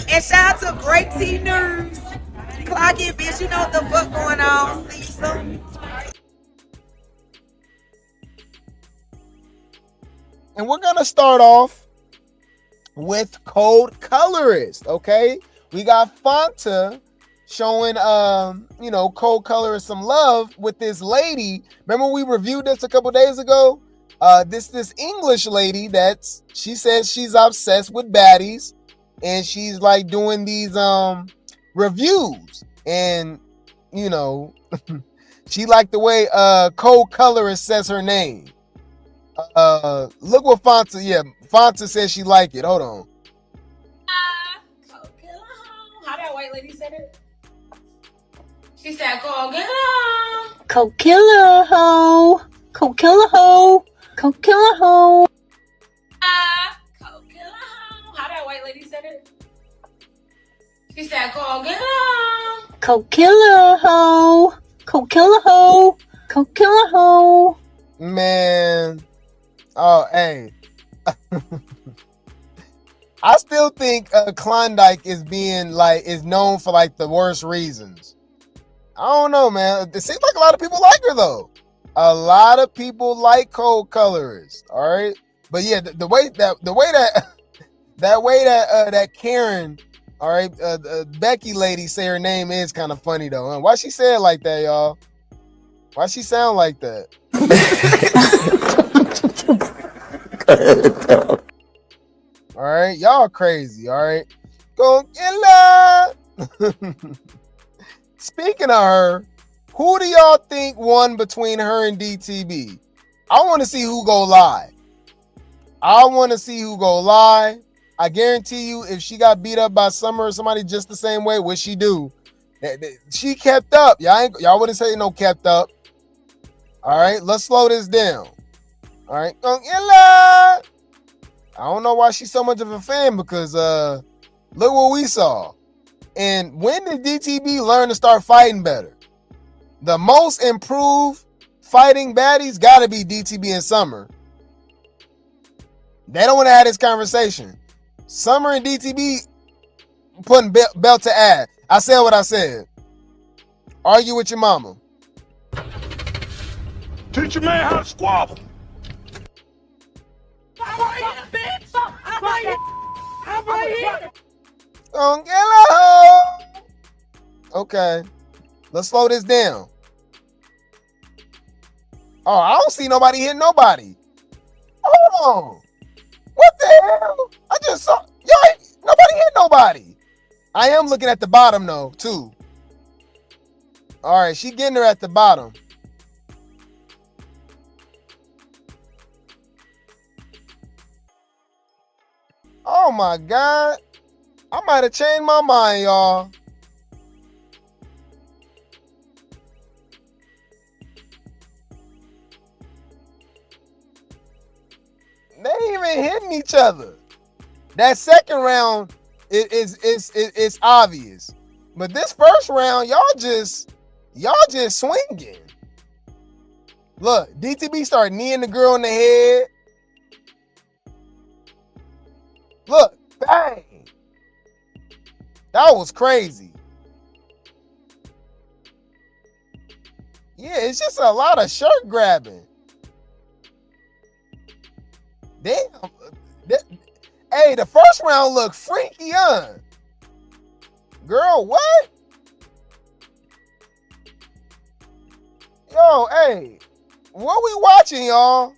And shout out to Grape News. Clock it, bitch. You know what the fuck going on, Cecil. And we're gonna start off with Kold Colorist. Okay, we got Fanta showing Kold Colorist some love with this lady. Remember we reviewed this a couple days ago? This English lady she says she's obsessed with baddies, and she's like doing these reviews, and she liked the way Kold Colorist says her name. Look what Fanta says she like it. Hold on. How that white lady said it? She said, "Go get her." Cold killer hoe. Cold killer hoe. Cold killer hoe. Cold killer hoe. How that white lady said it? She said, "Go get her." Cold killer hoe. Cold killer hoe. Cold killer hoe. Man. Oh, hey. I still think Klondike is known for like the worst reasons. I don't know, man. It seems like a lot of people like her though. A lot of people like Kold Colorist. All right, but yeah, the way that Karen, all right, Becky lady say her name is kind of funny though. Huh? Why she say it like that, y'all? Why she sound like that? All right, y'all crazy. All right, go get Speaking of her, who do y'all think won between her and DTB? I want to see who go lie. I guarantee you, if she got beat up by Summer or somebody just the same way, which she do, she kept up. Y'all wouldn't say no kept up. All right, let's slow this down. All right, I don't know why she's so much of a fan, because look what we saw. And when did DTB learn to start fighting better? The most improved fighting baddies gotta be DTB and Summer. They don't want to have this conversation. Summer and DTB putting belt to ass. I said what I said. Argue with your mama. Teach your man how to squabble. I'm right here, bitch. I'm right here. I'm right here. Okay, let's slow this down. Oh, I don't see nobody hit nobody. Hold on. What the hell? I just saw. Nobody hit nobody. I am looking at the bottom though, too. All right, she getting her at the bottom. Oh my God. I might have changed my mind, y'all. They ain't even hitting each other. That second round is obvious. But this first round, y'all just swinging. Look, DTB started kneeing the girl in the head. Look, bang. That was crazy. Yeah, it's just a lot of shirt grabbing. Damn. Hey, the first round looked freaky, huh? Girl, what? Yo, hey, what we watching, y'all?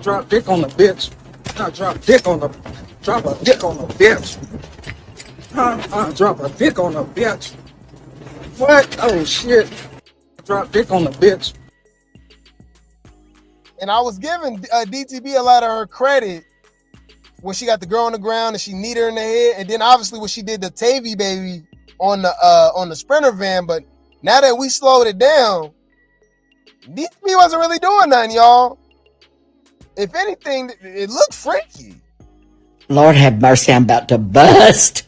Drop dick on the bitch. Drop a dick on the bitch. Drop a dick on the bitch. What? Oh shit. Drop dick on the bitch. And I was giving DTB a lot of her credit when she got the girl on the ground and she kneed her in the head, and then obviously when she did the Tavii baby on the Sprinter van. But now that we slowed it down, DTB wasn't really doing nothing, y'all. If anything, it looked freaky. Lord have mercy, I'm about to bust.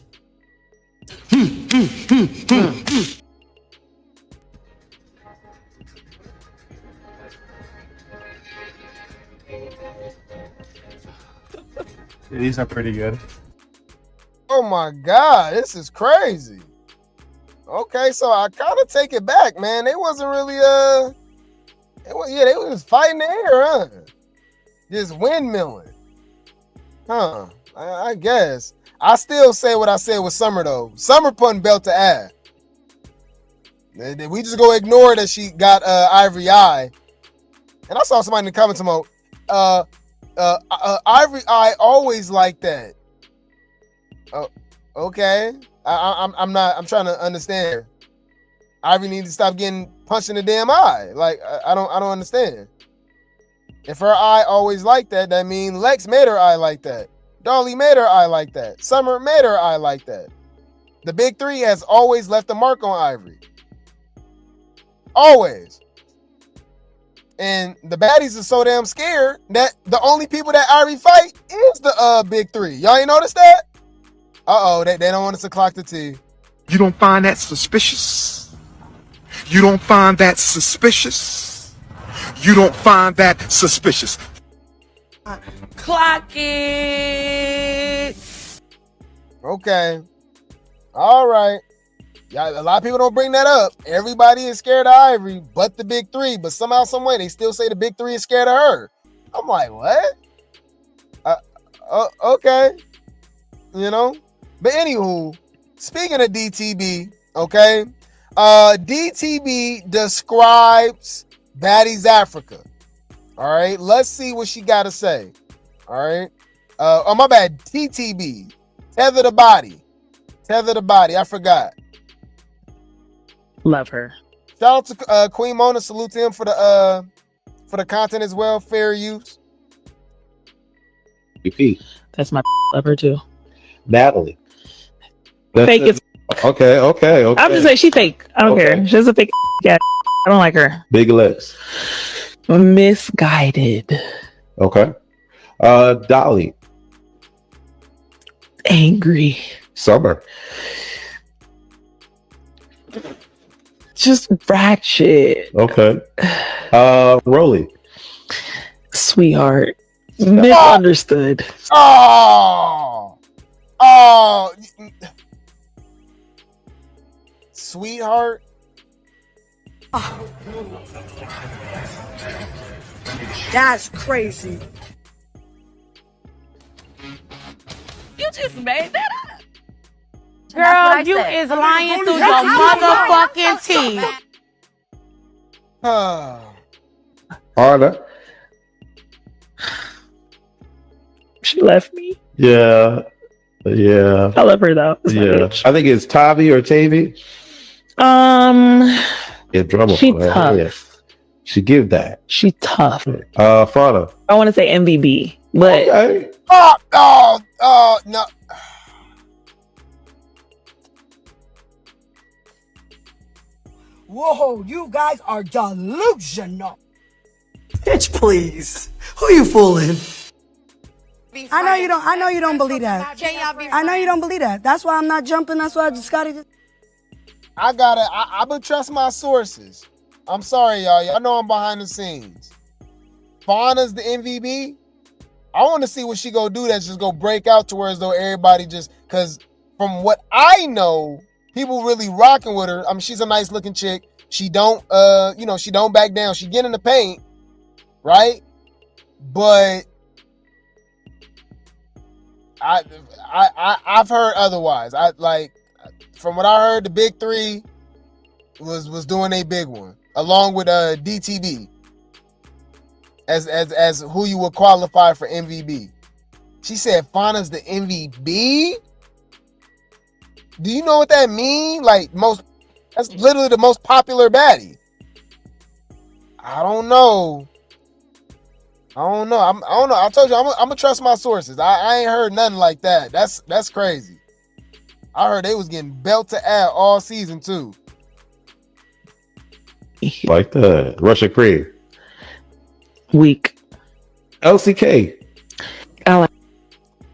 These are pretty good. Oh my God, this is crazy. Okay, so I kind of take it back, man. They wasn't really they was fighting the air, huh? Just windmilling, huh? I guess. I still say what I said with Summer though. Summer putting belt to ass. We just go ignore that she got ivory eye. And I saw somebody in the comments about ivory eye always like that. Okay. I'm trying to understand. Ivory needs to stop getting punched in the damn eye. Like I don't understand. If her eye always like that, that means Lex made her eye like that. Dolly made her eye like that. Summer made her eye like that. The big three has always left a mark on Ivory. Always. And the baddies are so damn scared that the only people that Ivory fight is the big three. Y'all ain't noticed that? Uh-oh, they don't want us to clock the T. You don't find that suspicious? You don't find that suspicious? You don't find that suspicious? Clock it. Okay. All right. Yeah, a lot of people don't bring that up. Everybody is scared of Ivory, but the big three. But somehow, some way, they still say the big three is scared of her. I'm like, what? Okay. You know? But anywho, speaking of DTB, okay? DTB describes Baddies Africa. All right? Let's see what she got to say. All right? Oh, my bad. TTB. Tether the Body. Tether the Body. I forgot. Love her. Shout out to Queen Mona. Salute to him for the content as well. Fair use. BP. That's my love her too. Natalie. Fake as Okay. I'm just saying she fake. I don't care. She's a fake cat. I don't like her. Big legs. Misguided. Okay. Dolly. Angry. Summer. Just ratchet. Okay. Rollie. Sweetheart. Misunderstood. Oh. Sweetheart. That's crazy. You just made that up. Girl, you is lying through your motherfucking teeth. Harder. She left me. Yeah. I love her though. That's my bitch. I think it's Tavii or Tavii. Yeah, drummer. She tough. Yeah. She give that. She tough. Fauna. I want to say MVB, but Okay. No. Whoa, you guys are delusional. Bitch, please. Who you fooling? I know you don't believe that. I know you don't believe that. That's why I'm not jumping. That's why Scotty just... I would trust my sources. I'm sorry, y'all. Y'all know I'm behind the scenes. Fauna's the MVP. I want to see what she go do that's just go break out to where as though everybody just, because from what I know, people really rocking with her. I mean, she's a nice looking chick. She don't, she don't back down. She get in the paint, right? But I've heard otherwise. From what I heard, the big three was doing a big one along with DTB as who you would qualify for MVP. She said Fauna's the MVP. Do you know what that means? That's literally the most popular baddie. I don't know. I don't know. I told you I'm gonna trust my sources. I ain't heard nothing like that. That's crazy. I heard they was getting belt to ass all season too. Like the Russian cream. weak. Elsie Kay.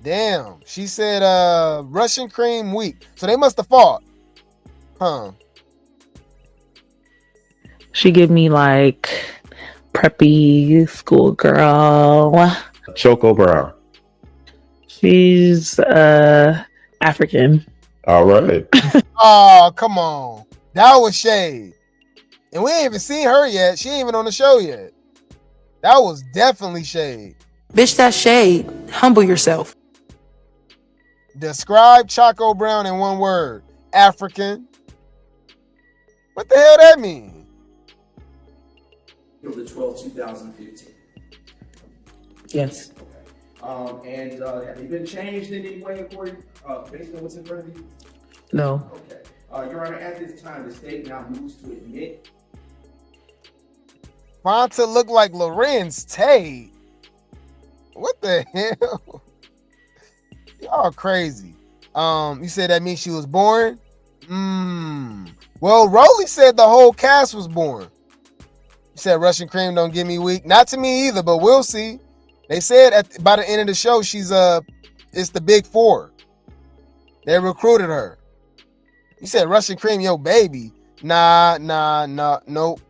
Damn. She said Russian cream weak. So they must have fought. Huh. She give me like preppy schoolgirl. Choco Brown. She's African. All right. Oh, come on. That was shade. And we ain't even seen her yet. She ain't even on the show yet. That was definitely shade. Bitch, that's shade. Humble yourself. Describe Chaco Brown in one word. African. What the hell that mean? The 12th, 2015. Yes. And have you been changed in any way according, based on what's in front of you? No. Okay. Your Honor, at this time, the state now moves to admit. Fonta look like Lorenz Tate. What the hell? Y'all crazy. You said that means she was born? Well, Rollie said the whole cast was born. He said Russian Cream don't get me weak. Not to me either, but we'll see. They said by the end of the show, she's it's the big four. They recruited her. You said Russian Cream, yo baby. Nah, nope.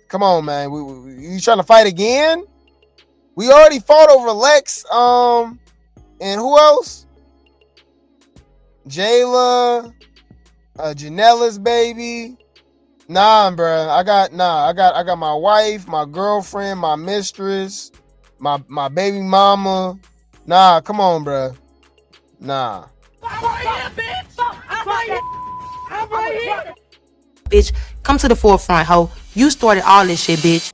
Come on, man. You trying to fight again? We already fought over Lex. And who else? Jayla, Janella's baby. Nah, bruh. I got my wife, my girlfriend, my mistress, my baby mama. Nah, come on, bruh. Nah. Bitch, come to the forefront, ho. You started all this shit, bitch.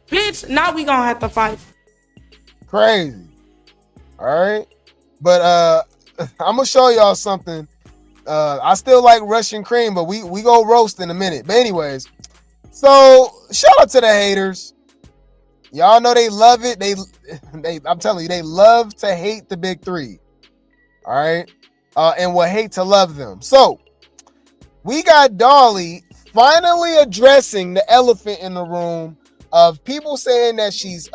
Bitch, now we gonna have to fight. Crazy. All right. But I'm gonna show y'all something. I still like Russian Cream, but we go roast in a minute. But anyways, so shout out to the haters. Y'all know they love it. They I'm telling you, they love to hate the big three. All right. And will hate to love them. So we got Dolly finally addressing the elephant in the room of people saying that she's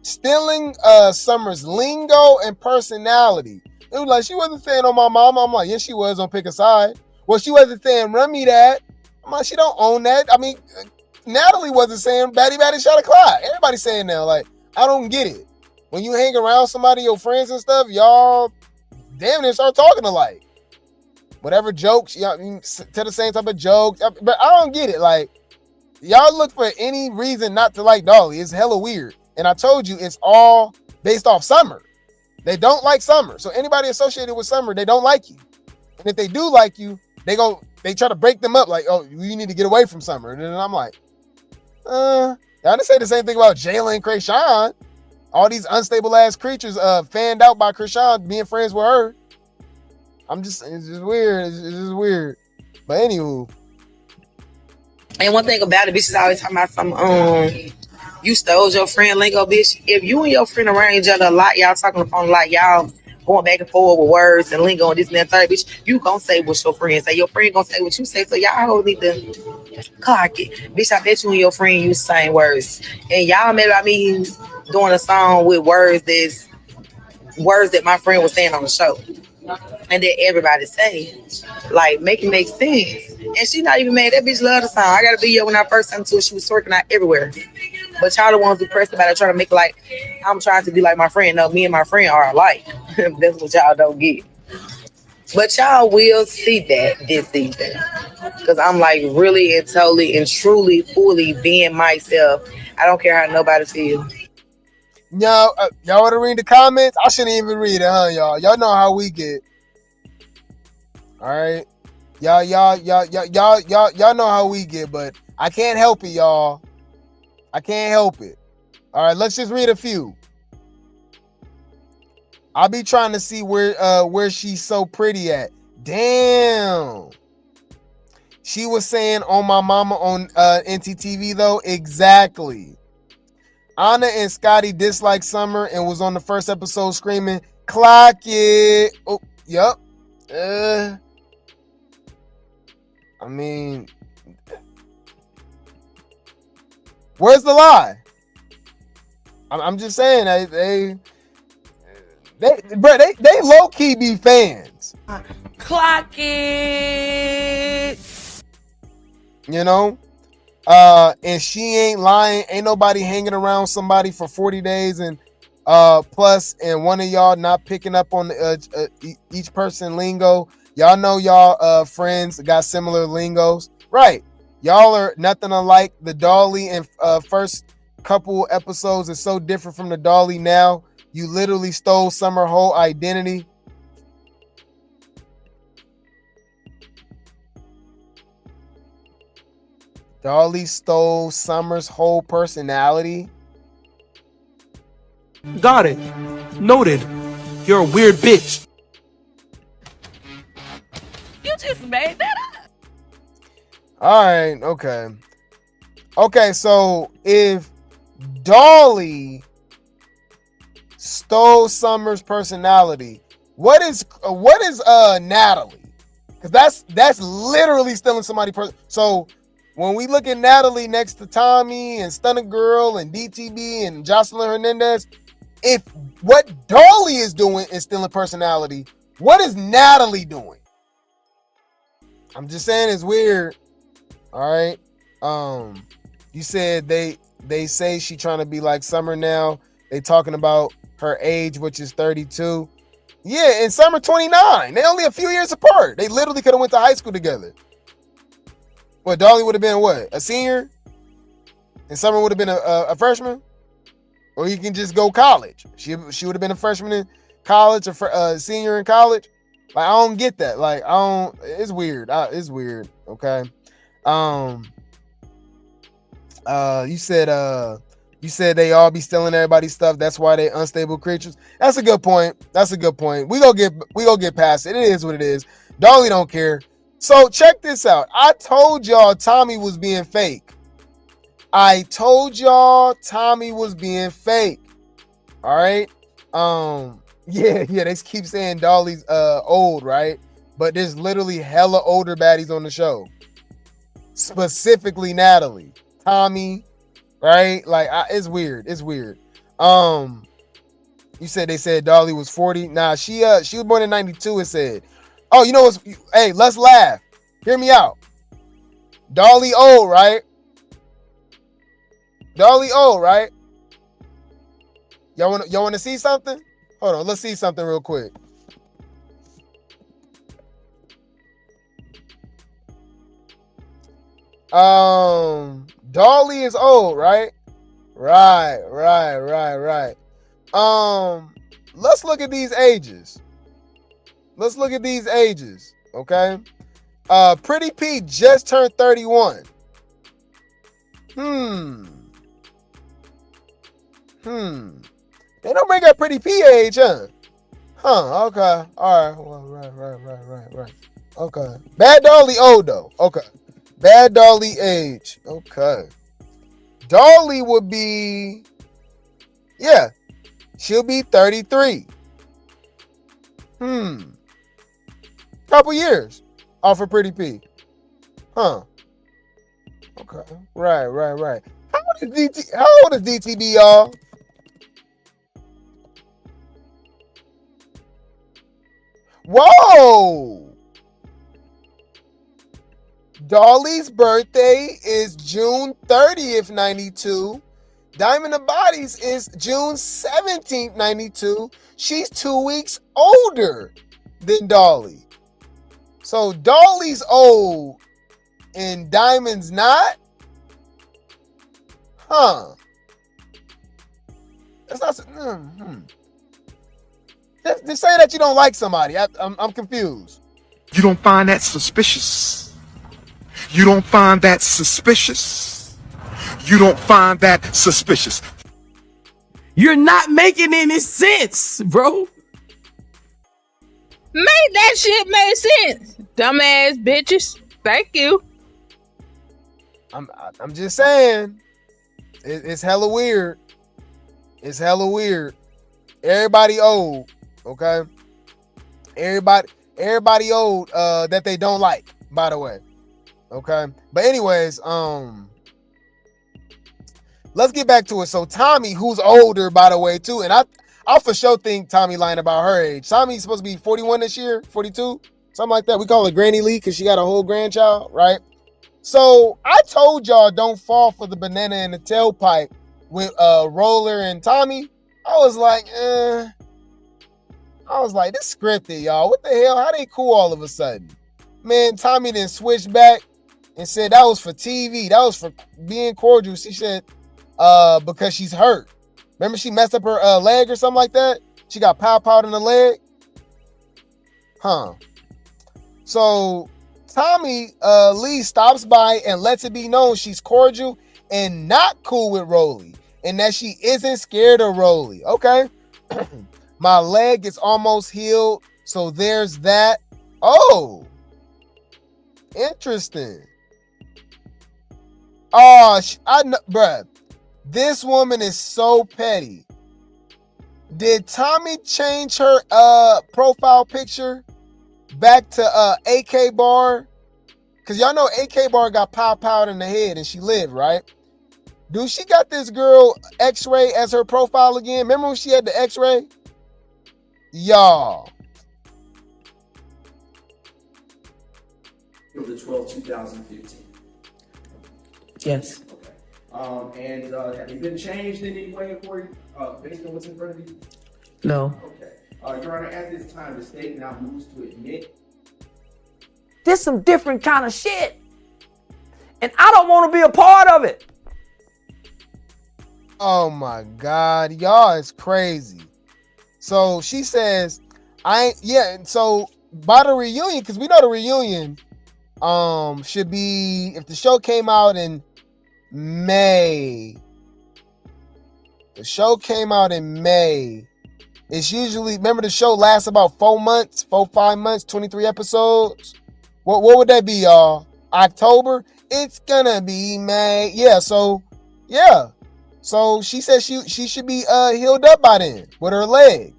stealing Summer's lingo and personality. It was like she wasn't saying on my mama. I'm like, yes, she was on Pick a Side. Well, she wasn't saying run me that. I'm like, she don't own that. I mean, Natalie wasn't saying Batty shot a clock. Everybody's saying that. Like, I don't get it. When you hang around somebody, your friends and stuff, y'all damn near start talking alike. Whatever jokes, y'all to the same type of jokes. But I don't get it. Like, y'all look for any reason not to like Dolly. It's hella weird. And I told you, it's all based off Summer. They don't like Summer. So anybody associated with Summer, they don't like you. And if they do like you, they try to break them up like, oh, you need to get away from Summer. And then I'm like, y'all didn't say the same thing about Jayla and Krayshawn. All these unstable ass creatures fanned out by Krayshawn being friends with her. It's just weird. It's just weird. But anywho. And one thing about it, bitches always talking about some, you stole your friend lingo, bitch. If you and your friend around each other a lot, y'all talking on the phone a lot, y'all going back and forth with words and lingo and this and that third, bitch, you gonna say what your friend say. Your friend gonna say what you say. So y'all need to clock it. Bitch, I bet you and your friend use the same words. And y'all made about me doing a song with words that my friend was saying on the show. And that everybody say, like, make it make sense. And she not even mad. That bitch love the song. I got a video when I first listened to it. She was twerking out everywhere. But y'all the ones who pressed about it, trying to make it like I'm trying to be like my friend. No, me and my friend are alike. That's what y'all don't get. But y'all will see that this season. Because I'm like really and totally and truly, fully being myself. I don't care how nobody feels. Y'all want to read the comments? I shouldn't even read it, huh, y'all? Y'all know how we get. All right, y'all know how we get, but I can't help it, y'all. I can't help it. All right, let's just read a few. I'll be trying to see where she's so pretty at. Damn. She was saying on my mama on NTTV though. Exactly. Anna and Scotty disliked Summer and was on the first episode screaming, clock it. Oh, yep. I mean, where's the lie? I'm just saying they low key be fans. Clock it. You know? And she ain't lying. Ain't nobody hanging around somebody for 40 days and Plus, and one of y'all not picking up on the each person lingo. Y'all know y'all friends got similar lingos, right? Y'all are nothing alike. The Dolly and first couple episodes is so different from the Dolly now. You literally stole Summer whole identity. Dolly stole Summer's whole personality. Got it. Noted. You're a weird bitch. You just made that up. All right, okay. Okay, so if Dolly stole Summer's personality, what is Natalie? Because that's literally stealing somebody's person. So when we look at Natalie next to Tommie and Stunner Girl and DTB and Jocelyn Hernandez, if what Dolly is doing is stealing personality, what is Natalie doing? I'm just saying it's weird. All right. You said they say she trying to be like Summer now. They talking about her age, which is 32. Yeah, and Summer 29. They only a few years apart. They literally could have went to high school together. What, Dolly would have been what? A senior? And Summer would have been a freshman? Or you can just go college. She would have been a freshman in college, a senior in college. Like, I don't get that. Like, it's weird. It's weird. Okay. You said they all be stealing everybody's stuff. That's why they unstable creatures. That's a good point. We gonna get past it. It is what it is. Dolly don't care. So check this out. I told y'all Tommie was being fake. All right. Yeah, they keep saying Dolly's old, right? But there's literally hella older baddies on the show. Specifically Natalie, Tommie, right? Like, it's weird. You said they said Dolly was 40. Nah, she was born in 92. It said. Oh, you know what's? Hey, let's laugh. Hear me out. Dolly old, right? Y'all want to see something? Hold on, let's see something real quick. Dolly is old, right? Right. Let's look at these ages. Okay. Pretty P just turned 31. They don't bring up Pretty P age, huh? Okay. All right. Well, right. Okay. Bad Dolly old though. Okay. Bad Dolly age. Okay. Dolly would be, yeah, she'll be 33. Couple years off of Pretty P. Huh. Okay. Right. How old is DTB, y'all? Whoa! Dolly's birthday is June 30th, 92. Diamond of Bodies is June 17th, 92. She's 2 weeks older than Dolly. So Dolly's old and Diamond's not? Huh. That's not... Just say that you don't like somebody. I'm confused. You don't find that suspicious? You don't find that suspicious? You don't find that suspicious? You're not making any sense, bro. Make that shit make sense, dumbass bitches. Thank you. I'm just saying, it's hella weird. It's hella weird. Everybody old, okay? Everybody old that they don't like, by the way. Okay. But anyways, let's get back to it. So Tommie, who's older, by the way, too, and I for sure think Tommie lying about her age. Tommie's supposed to be 41 this year, 42, something like that. We call her Granny Lee because she got a whole grandchild, right? So I told y'all don't fall for the banana in the tailpipe with Roller and Tommie. I was like, this scripted, y'all. What the hell? How they cool all of a sudden? Man, Tommie then switched back and said that was for TV. That was for being cordial. She said, because she's hurt. Remember she messed up her leg or something like that? She got pow-powed in the leg? Huh. So Tommie Lee stops by and lets it be known she's cordial and not cool with Rollie, and that she isn't scared of Rollie. Okay. My leg is almost healed, so there's that. Oh, interesting. Oh, I know, bruh. This woman is so petty. Did Tommie change her profile picture back to AK Bar? Because y'all know AK Bar got pow-powed in the head and she lived, right? Dude, she got this girl X-Ray as her profile again. Remember when she had the X-Ray? Y'all. The 12th, 2015. Yes. Okay. And have you been changed in any way for you, based on what's in front of you? No. Okay. Your Honor, at this time, the state now moves to admit. This some different kind of shit. And I don't want to be a part of it. Oh my God. Y'all is crazy. So she says, so by the reunion, because we know the reunion should be, if the show came out in May. The show came out in May. It's usually, remember the show lasts about 5 months, 23 episodes. What would that be, y'all? October? It's gonna be May. Yeah, so she said she should be healed up by then with her leg.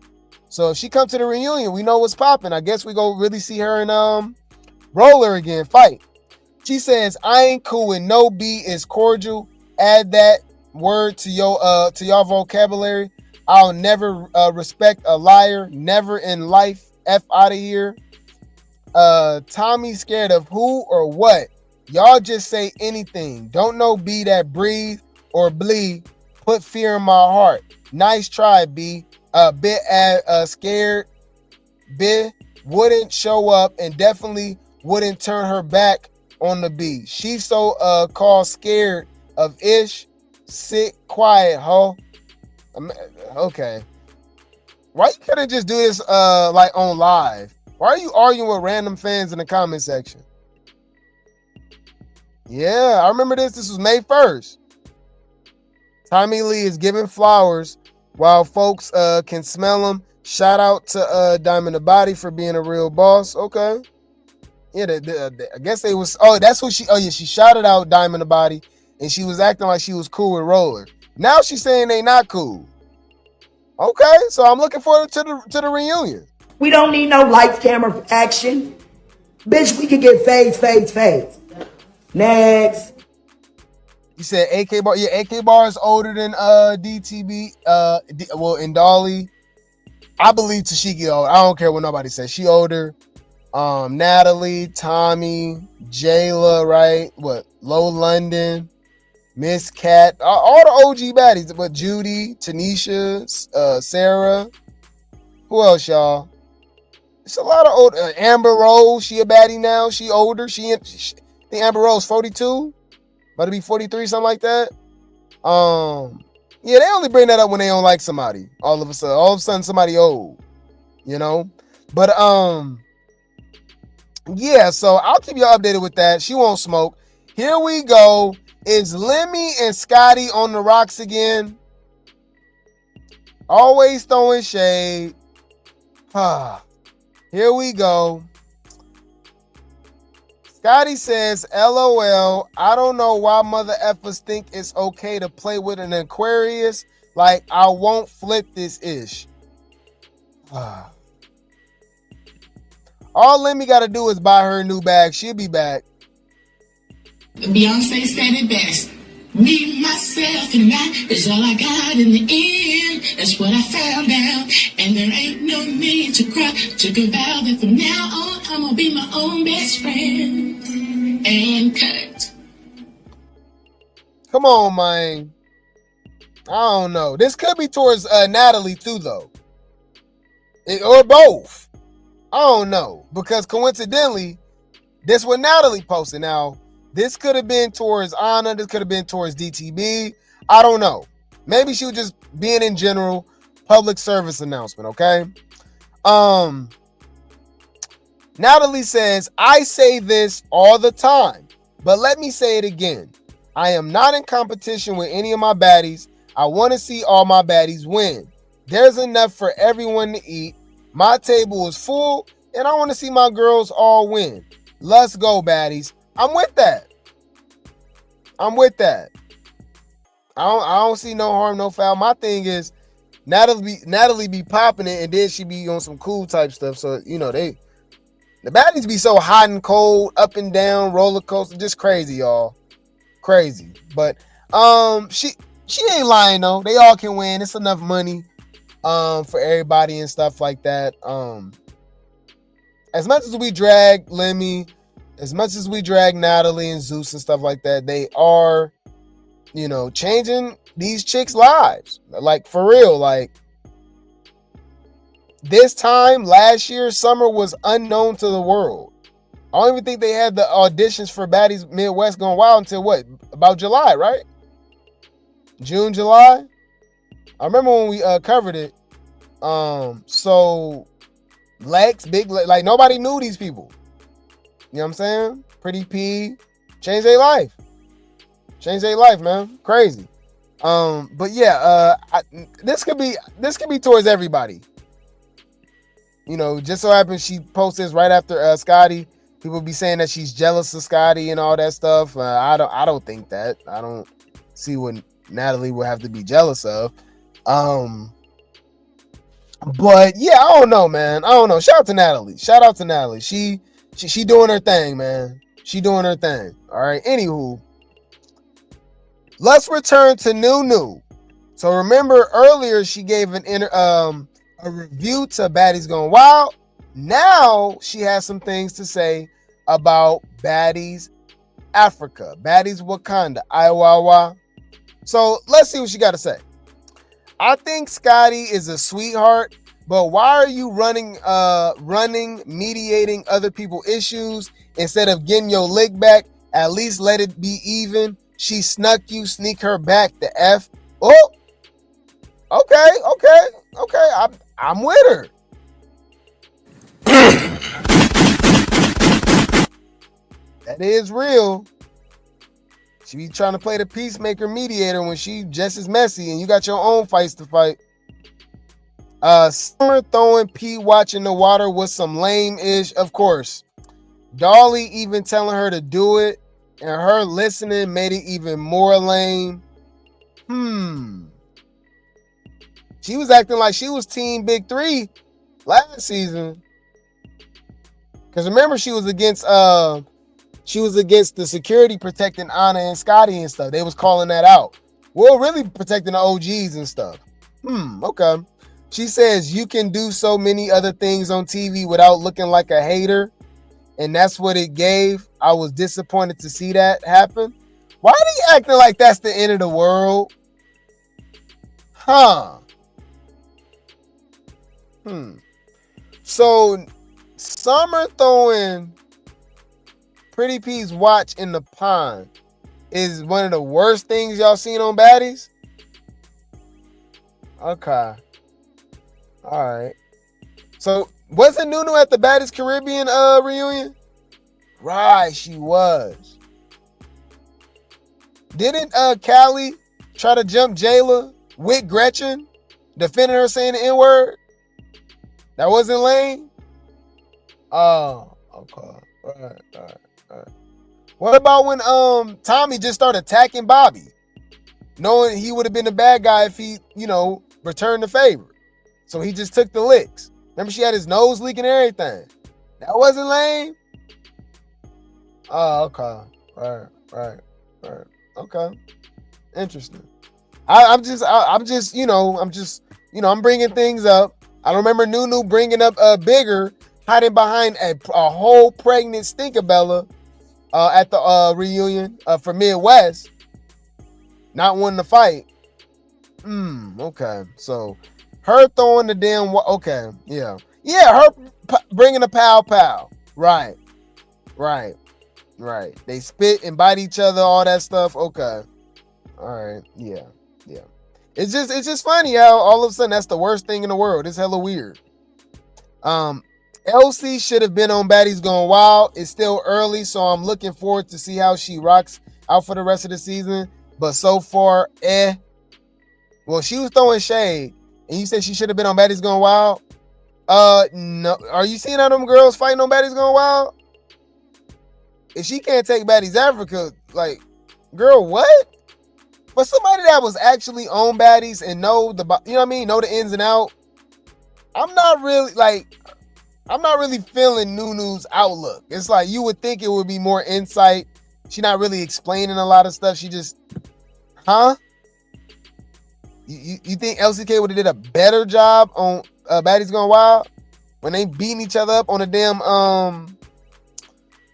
So if she come to the reunion, we know what's popping. I guess we go really see her and Roller again fight. She says, I ain't cool with no B is cordial. Add that word to y'all vocabulary. I'll never respect a liar. Never in life. F out of here. Tommie scared of who or what? Y'all just say anything. Don't know B that breathe or bleed. Put fear in my heart. Nice try, B. Bit scared. Bit wouldn't show up and definitely wouldn't turn her back on the B. She's so called scared of Ish. Sit quiet, ho. Okay. Why you couldn't just do this like on live? Why are you arguing with random fans in the comment section? Yeah, I remember this. This was May 1st. Tommie Lee is giving flowers while folks can smell them. Shout out to Diamond the Body for being a real boss. Okay. Yeah, I guess they was. Oh, that's what she. Oh yeah, she shouted out Diamond the Body, and she was acting like she was cool with Roller. Now she's saying they not cool. Okay, so I'm looking forward to the reunion. We don't need no lights, camera, action. Bitch, we can get fades. Next. You said AK Bar. Yeah, AK Bar is older than DTB. And Dolly. I believe Tashiki older. I don't care what nobody says. She older. Natalie, Tommie, Jayla, right? What? Low London, Miss Cat, all the OG baddies. But Judy, Tanisha, Sarah. Who else, y'all? It's a lot of old. Amber Rose, she a baddie now. She older. I think Amber Rose 42, about to be 43, something like that. Yeah, they only bring that up when they don't like somebody. All of a sudden, somebody old, you know. But yeah. So I'll keep you updated with that. She won't smoke. Here we go. Is Lemmy and Scotty on the rocks again? Always throwing shade. Here we go. Scotty says, LOL, I don't know why mother effers think it's okay to play with an Aquarius. Like, I won't flip this ish. All Lemmy got to do is buy her a new bag. She'll be back. Beyonce said it best. Me, myself, and I is all I got in the end. That's what I found out. And there ain't no need to cry. Took a vow that from now on, I'm gonna be my own best friend. And cut. Come on, man. I don't know. This could be towards Natalie too, though. Or both. I don't know. Because coincidentally, this what Natalie posted. Now, this could have been towards Anna. This could have been towards DTB. I don't know. Maybe she was just being in general public service announcement, okay? Natalie says, I say this all the time, but let me say it again. I am not in competition with any of my baddies. I want to see all my baddies win. There's enough for everyone to eat. My table is full, and I want to see my girls all win. Let's go, baddies. I'm with that. I'm with that. I don't see no harm, no foul. My thing is, Natalie be popping it, and then she be on some cool type stuff. So, you know, the baddies be so hot and cold, up and down, roller coaster, just crazy, y'all. Crazy. But she ain't lying though. They all can win. It's enough money for everybody and stuff like that. As much as we drag Lemmy, as much as we drag Natalie and Zeus and stuff like that, they are, you know, changing these chicks' lives. Like, for real. Like, this time last year, summer was unknown to the world. I don't even think they had the auditions for Baddies Midwest Going Wild until what? About July, right? June, July? I remember when we covered it. So Lex, Big Lex, like nobody knew these people. You know what I'm saying? Pretty P changed their life. Changed their life, man. Crazy. But yeah, this could be towards everybody. You know, just so happens she posted this right after Scotty. People be saying that she's jealous of Scotty and all that stuff. I don't think that. I don't see what Natalie would have to be jealous of. But yeah, I don't know, man. I don't know. Shout out to Natalie. Shout out to Natalie. She doing her thing, man. She doing her thing. All right. Anywho, let's return to Noo-Noo. So remember earlier she gave a review to Baddies Going Wild. Now she has some things to say about Baddies Africa, Baddies Wakanda, Iowa. So let's see what she got to say. I think Scotty is a sweetheart, but why are you running, mediating other people's issues instead of getting your lick back? At least let it be even. She snuck you, sneak her back. The F. Oh, okay. I'm with her. That is real. She be trying to play the peacemaker mediator when she just as messy and you got your own fights to fight. Summer throwing P watching the water was some lame-ish, of course. Dolly even telling her to do it and her listening made it even more lame. She was acting like she was Team Big Three last season. Because remember, she was against the security protecting Anna and Scotty and stuff. They was calling that out. Well, really protecting the OGs and stuff. Okay. She says you can do so many other things on TV without looking like a hater. And that's what it gave. I was disappointed to see that happen. Why are they acting like that's the end of the world? So Summer throwing Pretty P's watch in the pond is one of the worst things y'all seen on Baddies? Okay. All right. So wasn't Noo-Noo at the Baddies Caribbean reunion? Right, she was. Didn't Callie try to jump Jayla with Gretchen, defending her saying the N-word? That wasn't lame? Oh, okay. All right. What about when Tommie just started attacking Bobby, knowing he would have been the bad guy if he, returned the favor? So he just took the licks. Remember, she had his nose leaking and everything. That wasn't lame? Oh, okay. Right. Okay. Interesting. I'm bringing things up. I remember Noo-Noo bringing up Bigger, hiding behind a whole pregnant Stinkabella at the reunion for Midwest, not wanting to fight. Okay. So her throwing the damn. Okay. Yeah. Yeah. Her bringing the pow. Right. They spit and bite each other. All that stuff. Okay. All right. Yeah. It's just funny how all of a sudden that's the worst thing in the world. It's hella weird. Elsie should have been on Baddies Gone Wild. It's still early, so I'm looking forward to see how she rocks out for the rest of the season. But so far, Well, she was throwing shade, and you said she should have been on Baddies Gone Wild. No. Are you seeing how them girls fighting on Baddies Gone Wild? If she can't take Baddies Africa, like, girl, what? For somebody that was actually on Baddies and know the, you know what I mean, know the ins and out, I'm not really feeling Noo-Noo's outlook. It's like you would think it would be more insight. She's not really explaining a lot of stuff. She just, You think Elsie Kay would have did a better job on Baddies Gone Wild when they beating each other up on a damn on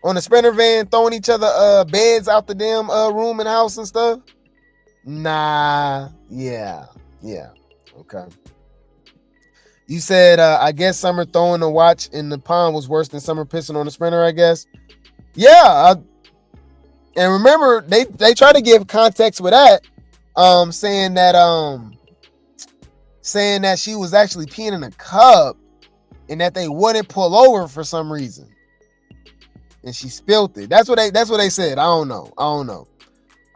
the Sprinter van, throwing each other beds out the damn room and house and stuff? Nah. Yeah. Okay. You said I guess Summer throwing the watch in the pond was worse than Summer pissing on the Sprinter, I guess. Yeah. And remember, they try to give context with that. Saying that she was actually peeing in a cup and that they wouldn't pull over for some reason, and she spilled it. That's what they said. I don't know. All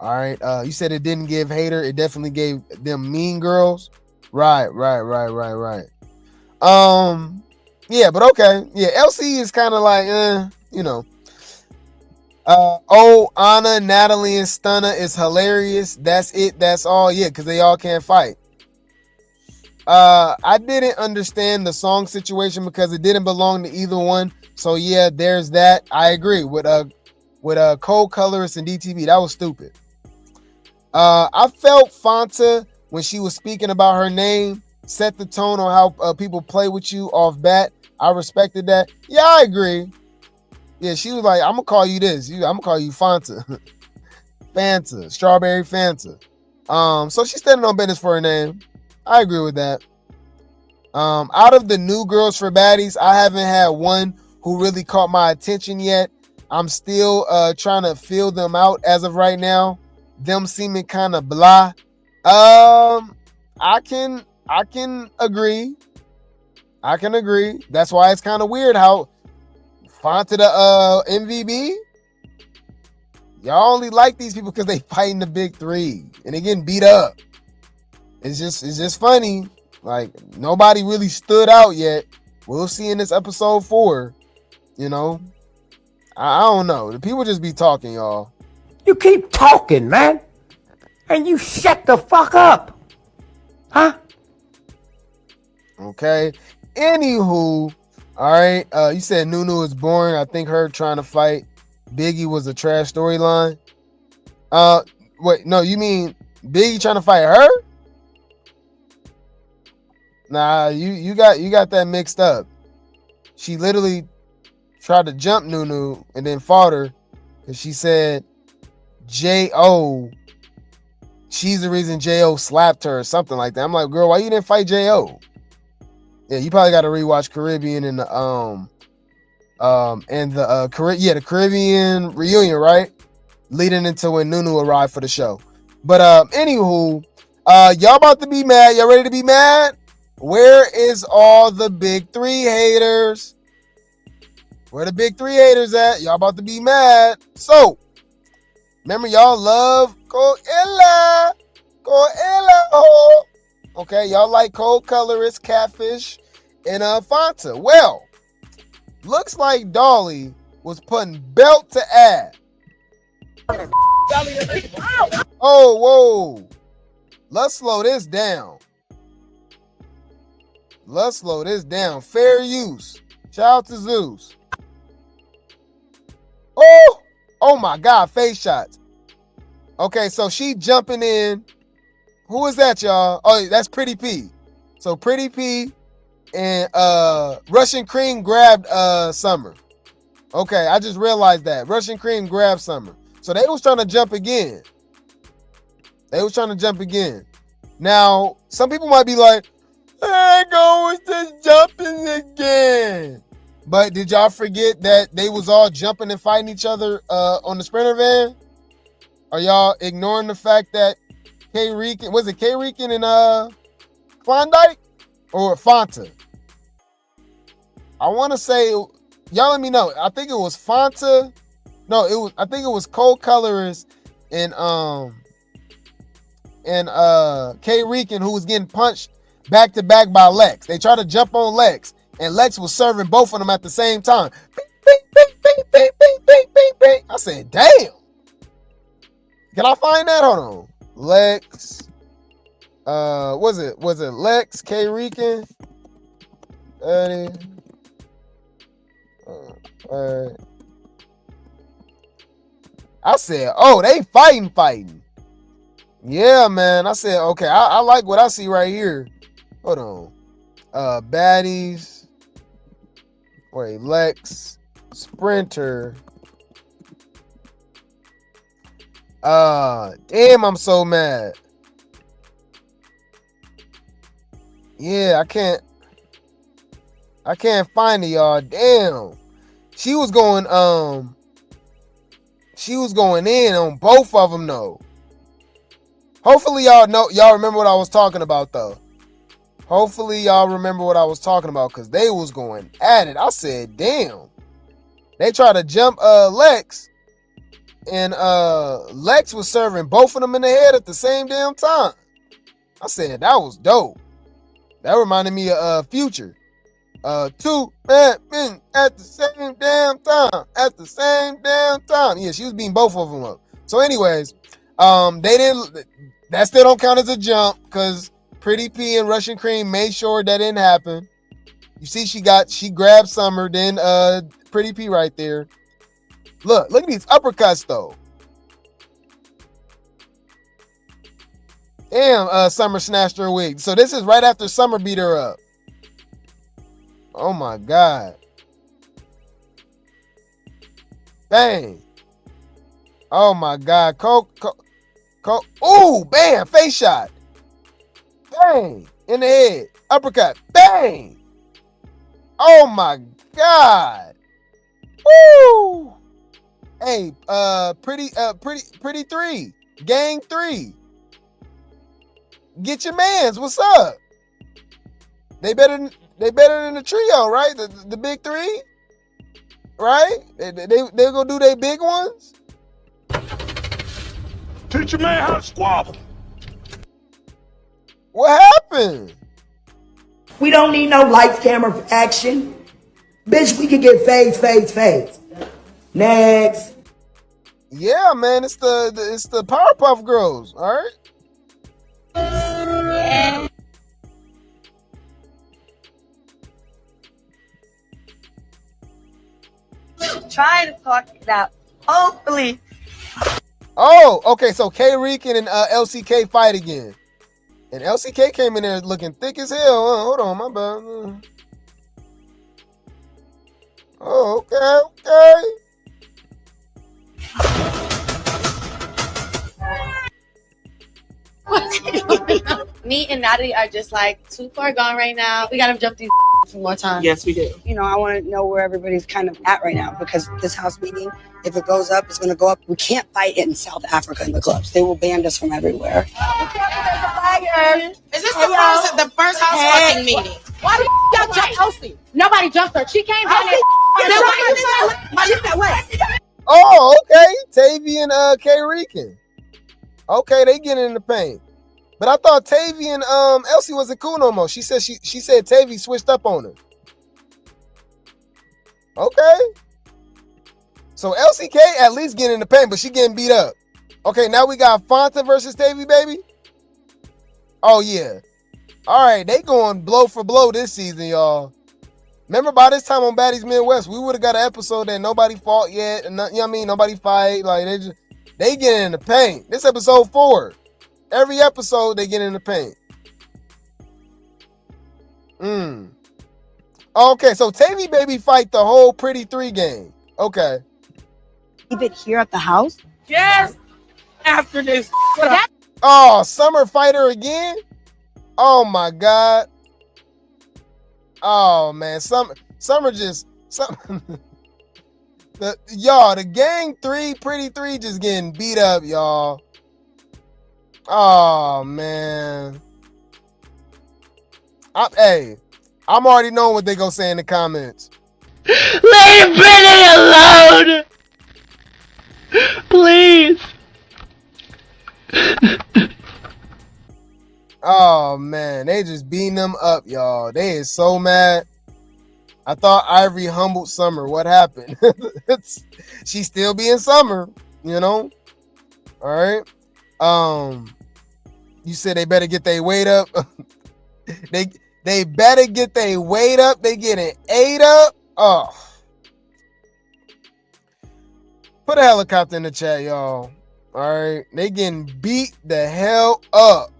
right. You said it didn't give hater. It definitely gave them mean girls. Right. Yeah, but okay. Yeah, Elsie is kind of like, Anna, Natalie, and Stunner is hilarious. That's it. That's all. Yeah, because they all can't fight. I didn't understand the song situation because it didn't belong to either one. So yeah, there's that. I agree with Kold, Colorist, and DTV. That was stupid. I felt Fanta when she was speaking about her name set the tone on how people play with you off bat. I respected that. Yeah, I agree. Yeah, she was like, I'm gonna call you this. I'm gonna call you Fanta. Fanta. Strawberry Fanta. So she's standing on business for her name. I agree with that. Out of the new girls for Baddies, I haven't had one who really caught my attention yet. I'm still trying to feel them out as of right now. Them seeming kind of blah. I can agree. That's why it's kind of weird how Fanta the MVB. Y'all only like these people because they fighting the big three and they getting beat up. It's just funny. Like nobody really stood out yet. We'll see in this episode 4. I don't know. The people just be talking, y'all. You keep talking, man. And you shut the fuck up. Huh? Okay. Anywho, all right. You said Noo-Noo is boring. I think her trying to fight Biggie was a trash storyline. Wait, no, you mean Biggie trying to fight her? Nah, you got that mixed up. She literally tried to jump Noo-Noo and then fought her because she said J.O. She's the reason J.O. slapped her or something like that. I'm like, girl, why you didn't fight J.O.? Yeah, you probably got to rewatch Caribbean and the Caribbean reunion, right? Leading into when Noo-Noo arrived for the show. But anywho, y'all about to be mad. Y'all ready to be mad? Where is all the big 3 haters? Where the big 3 haters at? Y'all about to be mad. So, remember y'all love Coella. Oh. Okay, y'all like Kold, Colorist, Catfish, and Fanta. Well, looks like Dolly was putting belt to ass. Oh, whoa. Let's slow this down. Fair use. Shout out to Zeus. Oh my God, face shots. Okay, so she jumping in. Who is that, y'all? Oh, that's Pretty P. So Pretty P and Russian Cream grabbed Summer. Okay, I just realized that. Russian Cream grabbed Summer. So they was trying to jump again. Now, some people might be like, there goes the jumping again. But did y'all forget that they was all jumping and fighting each other on the Sprinter van? Are y'all ignoring the fact that K-Rican, was it K-Rican and Klondike or Fanta? I want to say, y'all let me know. I think it was Fanta. No, I think it was Kold, Colorist and K-Rican, who was getting punched back to back by Lex. They tried to jump on Lex, and Lex was serving both of them at the same time. Bing, bing, bing, bing, bing, bing, bing, bing, bing. I said, damn. Can I find that? Hold on. Lex. Was it Lex, K-Rican? All right. I said, oh, they fighting. Yeah, man. I said, okay, I like what I see right here. Hold on. Baddies. Wait, Lex. Sprinter. Damn, I'm so mad. Yeah, I can't find it, y'all. Damn. She was going in on both of them though. Hopefully y'all remember what I was talking about though. Hopefully y'all remember what I was talking about, because they was going at it. I said, damn. They tried to jump Lex, and Lex was serving both of them in the head at the same damn time. I said, that was dope. That reminded me of Future. Two bad men at the same damn time. At the same damn time. Yeah, she was beating both of them up. So anyways, that still don't count as a jump, because Pretty P and Russian Cream made sure that didn't happen. You see, she grabbed Summer, then Pretty P right there. Look at these uppercuts though. Damn, Summer snatched her wig. So this is right after Summer beat her up. Oh my God. Bang. Oh my God. Ooh, bam, face shot. Bang, in the head. Uppercut. Bang. Oh my God. Woo. Hey, pretty three. Gang 3. Get your mans. What's up? They better than the trio, right? The big 3, right? They gonna do their big ones. Teach a man how to squabble. What happened? We don't need no lights, camera, action. Bitch, we can get fades. Next. Yeah, man, it's the Powerpuff Girls, all right? Yeah. Trying to talk it out. Hopefully. Oh, okay. So K-Rican and Elsie Kay fight again, and Elsie Kay came in there looking thick as hell. Hold on, my bad. Oh, okay. Me and Natalie are just like too far gone right now. We gotta jump these some more time. Yes, we do. You know, I want to know where everybody's kind of at right now, because this house meeting, if it goes up, it's going to go up. We can't fight in South Africa in the clubs. They will ban us from everywhere. Is this the first house fucking meeting? Why the y'all jump Elsie? Nobody jumped her. She came down there. Oh, okay. Tavii and K-Rican. Okay, they getting in the paint. But I thought Tavii and Elsie wasn't cool no more. She said Tavii switched up on her. Okay. So Elsie Kay at least getting in the paint, but she getting beat up. Okay, now we got Fanta versus Tavii, baby. Oh yeah. All right, they going blow for blow this season, y'all. Remember by this time on Baddies Midwest, we would have got an episode that nobody fought yet, and you know what I mean? Nobody fight. Like they getting in the paint. This episode 4. Every episode they get in the paint. Okay, so Tavii baby fight the whole Pretty 3 game. Okay. Leave it here at the house? Yes. After this. Oh, Summer fight her again? Oh my God. Oh man, Summer just the gang 3, Pretty 3 just getting beat up, y'all. Oh man. I'm already knowing what they gonna say in the comments. Leave Brittany alone! Please! Oh man, they just beating them up, y'all. They is so mad. I thought Ivory humbled Summer. What happened? She still being Summer, you know? All right. You said they better get their weight up. They better get their weight up. They getting ate up. Oh. Put a helicopter in the chat, y'all. All right. They getting beat the hell up.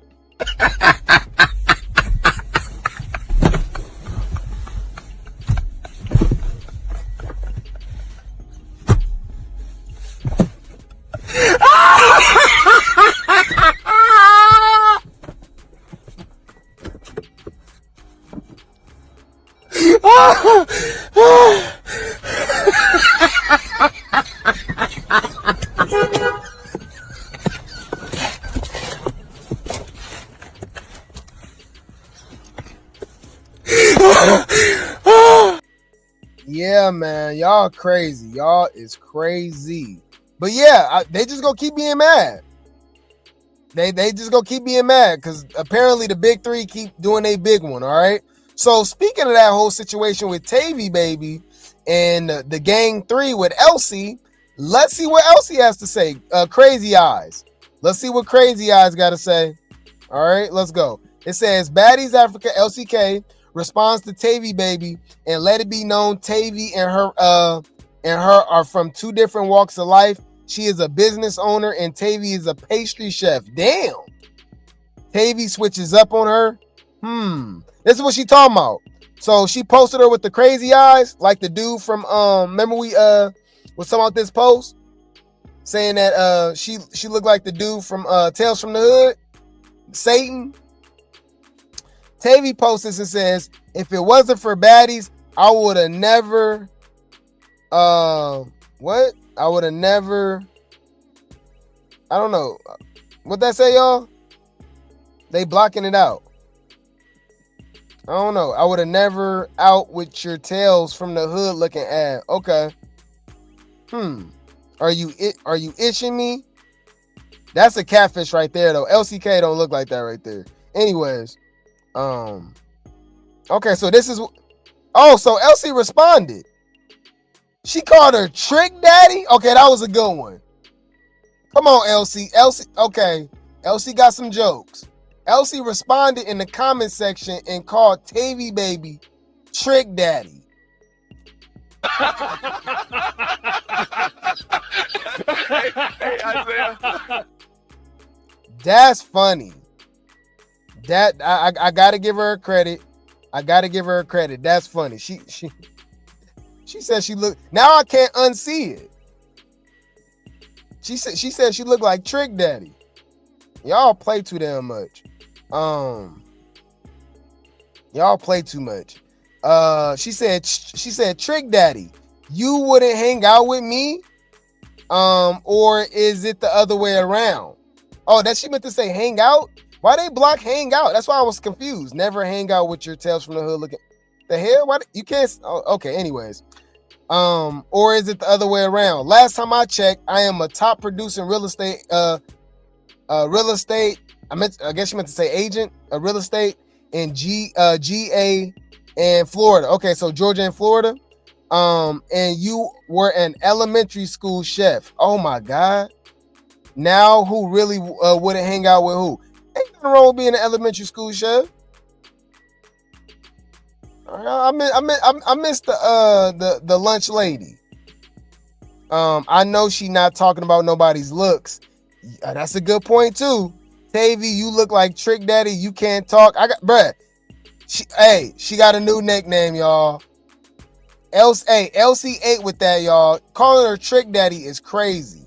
Yeah, man, y'all crazy. Y'all is crazy. But yeah, they just gonna keep being mad. They just gonna keep being mad because apparently the big 3 keep doing a big one. All right. So speaking of that whole situation with Tavii, baby, and the gang 3 with Elsie, let's see what Elsie has to say. Crazy Eyes. Let's see what Crazy Eyes got to say. All right, let's go. It says Baddies Africa, Elsie Kay responds to Tavii, baby, and let it be known Tavii and her are from 2 different walks of life. She is a business owner and Tavii is a pastry chef. Damn. Tavii switches up on her. This is what she talking about. So she posted her with the crazy eyes, like the dude from remember we was talking about this post saying that she looked like the dude from Tales from the Hood, Satan. Tavii posts this and says, if it wasn't for baddies, I would have never what? I would have never, I don't know. What that say, y'all? They blocking it out. I don't know. I would have never out with your Tales from the Hood looking ad. Okay. Are you itching me? That's a catfish right there, though. Elsie Kay don't look like that right there. Anyways, okay, so this is, so Elsie responded. She called her Trick Daddy. Okay, that was a good one. Come on, Elsie. Okay. Elsie got some jokes. Elsie responded in the comment section and called Tavii baby Trick Daddy. Hey, Isaiah. That's funny. That I gotta give her credit. That's funny. She said she looked. Now I can't unsee it. She said she looked like Trick Daddy. Y'all play too damn much. Y'all play too much. She said Trick Daddy, you wouldn't hang out with me? Or is it the other way around? Oh, that she meant to say hang out? Why they block hang out? That's why I was confused. Never hang out with your Tales from the Hood looking. The hell? Why you can't? Oh, okay. Anyways, or is it the other way around? Last time I checked, I am a top producing real estate. Real estate. I guess you meant to say agent. Real estate in GA and Florida. Okay, so Georgia and Florida. And you were an elementary school chef. Oh my God. Now who really wouldn't hang out with who? Ain't nothing wrong with being an elementary school chef. I missed the lunch lady. I know she not talking about nobody's looks. That's a good point too. Tavii, you look like Trick Daddy. You can't talk. She got a new nickname, y'all. Elsie 8 with that, y'all. Calling her Trick Daddy is crazy.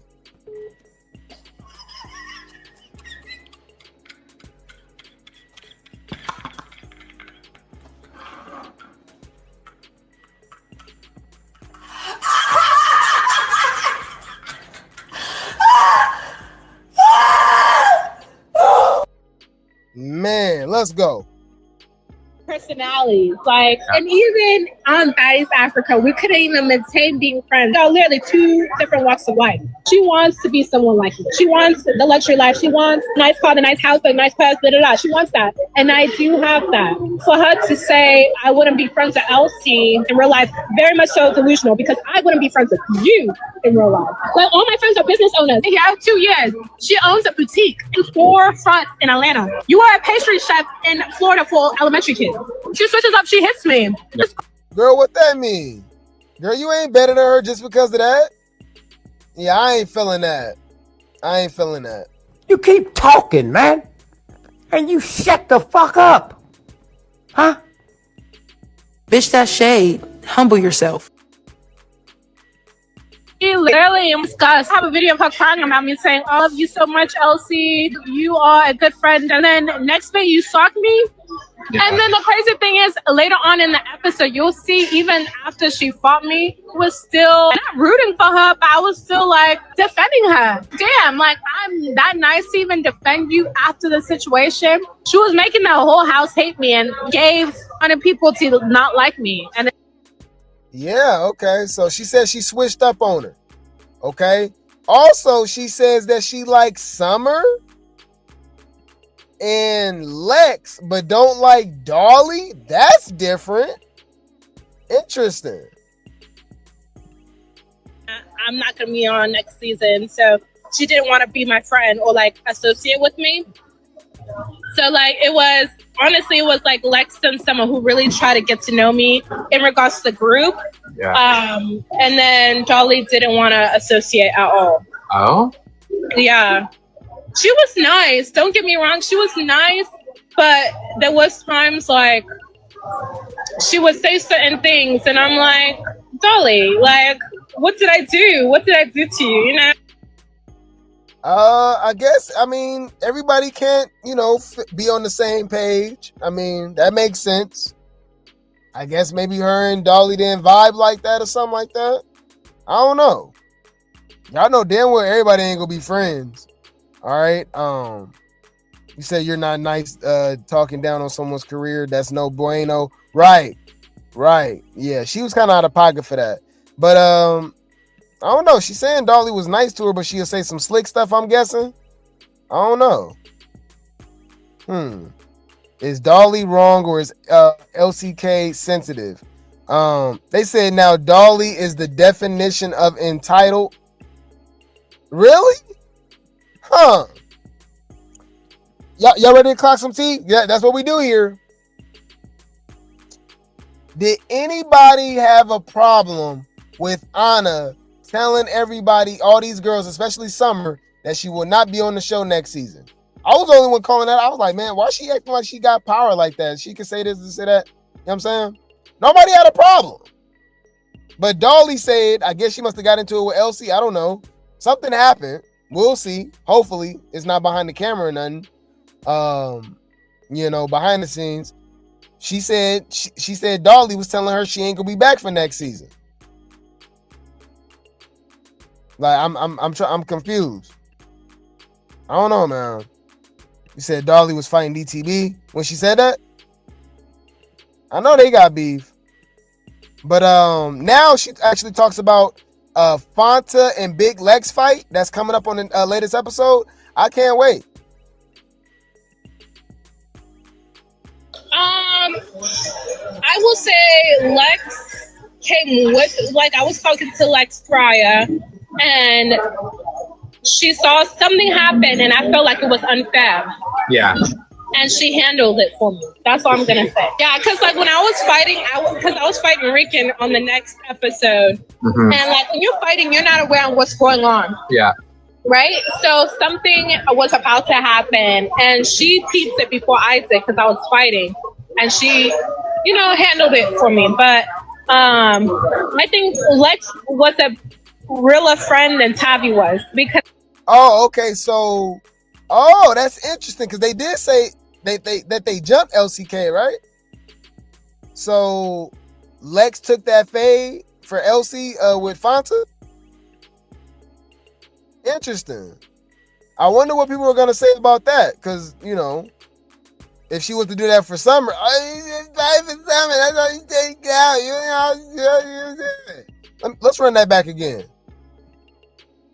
Let's go. Personalities, like, and even on Baddies Africa, we couldn't even maintain being friends. So literally 2 different walks of life. She wants to be someone like me. She wants the luxury life. She wants a nice car, the nice house, the nice pets, da da da. She wants that, and I do have that. For her to say I wouldn't be friends with Elsie in real life, very much so delusional, because I wouldn't be friends with you in real life. Like, all my friends are business owners. They have 2 years. She owns a boutique in 4 fronts in Atlanta. You are a pastry chef in Florida for elementary kids. She switches up, she hits me. Girl, what that mean? Girl, you ain't better than her just because of that? Yeah, I ain't feeling that. I ain't feeling that. You keep talking, man. And you shut the fuck up. Huh? Bitch, that shade. Humble yourself. She literally in disgust. I have a video of her crying about me saying, I love you so much, Elsie. You are a good friend. And then next minute you stalk me. Yeah. And then the crazy thing is, later on in the episode, you'll see even after she fought me, was still not rooting for her, but I was still like defending her. Damn, like, I'm that nice to even defend you after the situation. She was making the whole house hate me and gave other people to not like me. And yeah, okay. So she says she switched up on her. Okay. Also, she says that she likes Summer and Lex, but don't like Dolly. That's different. Interesting. I'm not gonna be on next season, so she didn't want to be my friend or like associate with me. So like, it was like Lex and Summer who really tried to get to know me in regards to the group. Yeah. And then Dolly didn't want to associate at all. Oh? Yeah. She was nice. Don't get me wrong. She was nice, but there was times like she would say certain things and I'm like, Dolly, like, what did I do? What did I do to you? You know? I guess, I mean, everybody can't, be on the same page. I mean, that makes sense. I guess maybe her and Dolly didn't vibe like that or something like that. I don't know. Y'all know damn well everybody ain't gonna be friends. All right. You say you're not nice talking down on someone's career. That's no bueno. Right. Yeah, she was kind of out of pocket for that. But I don't know. She's saying Dolly was nice to her, but she'll say some slick stuff, I'm guessing. I don't know. Is Dolly wrong or is Elsie Kay sensitive? They said now Dolly is the definition of entitled. Really? Huh. Y'all ready to clock some tea? Yeah, that's what we do here. Did anybody have a problem with Anna telling everybody, all these girls, especially Summer, that she will not be on the show next season? I was the only one calling that. I was like, man, why is she acting like she got power like that? She can say this and say that. You know what I'm saying? Nobody had a problem. But Dolly said, I guess she must have got into it with Elsie. I don't know. Something happened. We'll see. Hopefully, it's not behind the camera or nothing. Behind the scenes. She said Dolly was telling her she ain't gonna be back for next season. Like, I'm confused. I don't know, man. You said Dolly was fighting DTB when she said that? I know they got beef. But now she actually talks about Fanta and Big Lex fight that's coming up on the latest episode. I can't wait. I will say Lex came with, like, I was talking to Lex prior and she saw something happen and I felt like it was unfair. Yeah. And she handled it for me. That's all I'm gonna say. Yeah, because like when I was fighting, I was fighting Rixan on the next episode, and like when you're fighting, you're not aware of what's going on. Yeah. Right. So something was about to happen, and she peeped it before I did because I was fighting, and she, handled it for me. But I think Lex was a realer friend than Tavii was because. Oh, okay. So. Oh, that's interesting because they did say that they jumped Elsie Kay, right? So Lex took that fade for Elsie with Fanta. Interesting. I wonder what people are gonna say about that because if she was to do that for Summer, that's how you take it out. Let's run that back again.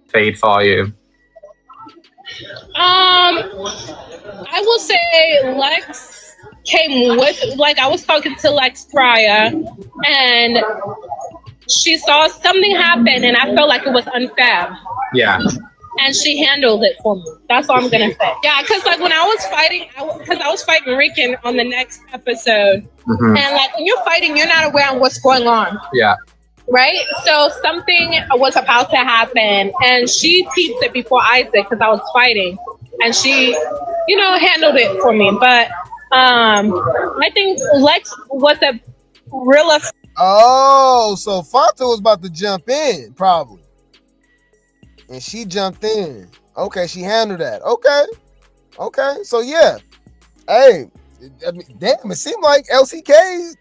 Fade for you. I will say Lex came with, like, I was talking to Lex prior, and she saw something happen, and I felt like it was unfair. Yeah. And she handled it for me. That's all I'm gonna say. Yeah, because like when I was fighting, I was fighting Rixan on the next episode, and like when you're fighting, you're not aware of what's going on. Yeah. Right? So something was about to happen, and she peeped it before I did because I was fighting, and she, handled it for me. But I think Lex was a real. Oh, so Fanta was about to jump in, probably. And she jumped in. Okay, she handled that. Okay. So yeah. Hey, I mean, damn, it seemed like Elsie Kay,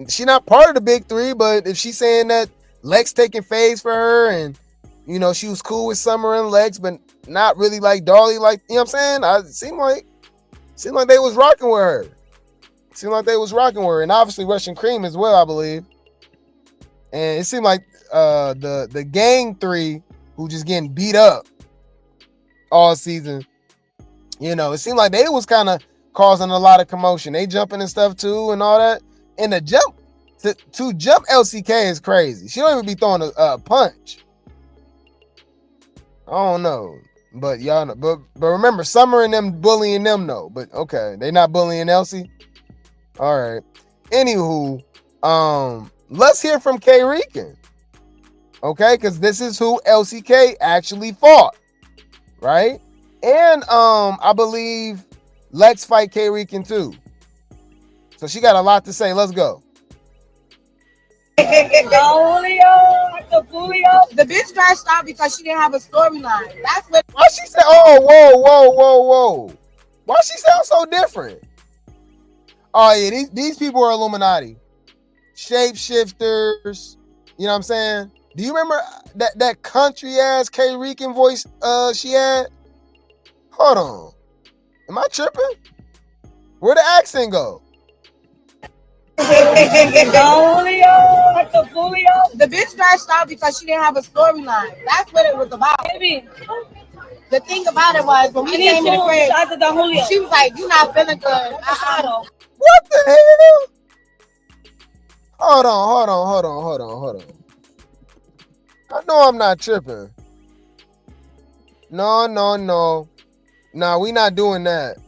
she not part of the big three, but if she's saying that Lex taking phase for her and she was cool with Summer and Lex, but not really like Dolly, like, you know what I'm saying? It seemed like they was rocking with her. And obviously Russian Cream as well, I believe. And it seemed like the gang three who just getting beat up all season, it seemed like they was kind of causing a lot of commotion. They jumping and stuff too and all that. And the jump to jump Elsie Kay is crazy. She don't even be throwing a punch. I don't know, but y'all know. But remember, Summer and them bullying them though. But okay, they not bullying Elsie. All right. Anywho, let's hear from Kay Rixan. Okay, because this is who Elsie Kay actually fought, right? And I believe Lex fight Kay Rixan too. So she got a lot to say. Let's go. The bitch crashed out because she didn't have a storyline. That's what. Why she said? Whoa! Why she sound so different? Oh yeah, these people are Illuminati, shapeshifters. You know what I'm saying? Do you remember that country ass Kay Rixan voice she had? Hold on, am I tripping? Where'd the accent go? The bitch crashed out because she didn't have a storyline. That's what it was about. Baby. The thing about it was when we came in the crib, she was like, "You not feeling good." What the hell? Hold on. I know I'm not tripping. No. Nah, we not doing that.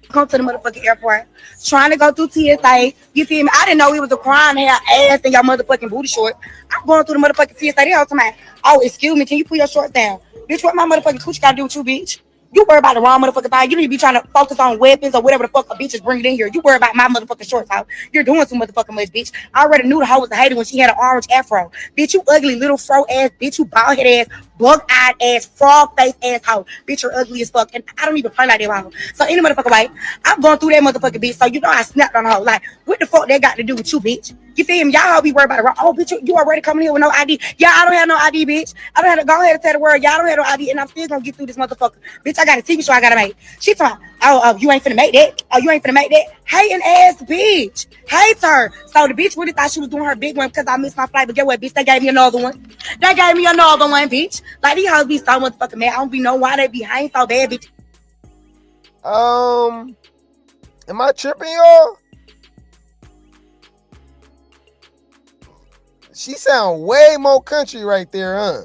Come to the motherfucking airport, trying to go through TSA. You feel me? I didn't know it was a crime to have ass in your motherfucking booty shorts. I'm going through the motherfucking TSA. They all talking about, "Oh, excuse me, can you put your shorts down?" Bitch, what my motherfucking coochie got to do with you, bitch? You worry about the wrong motherfucking thing. You need to be trying to focus on weapons or whatever the fuck a bitch is bringing in here. You worry about my motherfucking shorts out. You're doing too motherfucking much, bitch. I already knew the hoe was a hater when she had an orange afro. Bitch, you ugly little fro ass, bitch. You bald head ass, bug-eyed ass, frog face ass hoe. Bitch, you're ugly as fuck. And I don't even play like that hoe. So any motherfucking way, I'm going through that motherfucking bitch. So you know I snapped on the hoe. Like, what the fuck that got to do with you, bitch? You feel me? Y'all be worried about it. Oh, bitch, you already coming here with no ID. Yeah, I don't have no ID, bitch. I don't have to go ahead and tell the world. Y'all don't have no ID, and I'm still gonna get through this motherfucker. Bitch, I got a TV show I gotta make. She talking, oh, you ain't finna make that. Oh, you ain't finna make that. Hating ass bitch. Hates her. So the bitch really thought she was doing her big one because I missed my flight. But get what, bitch? They gave me another one. Bitch. Like, these hoes be so motherfucking mad. I don't be know why they be hating so bad, bitch. Am I tripping, y'all? She sound way more country right there, huh?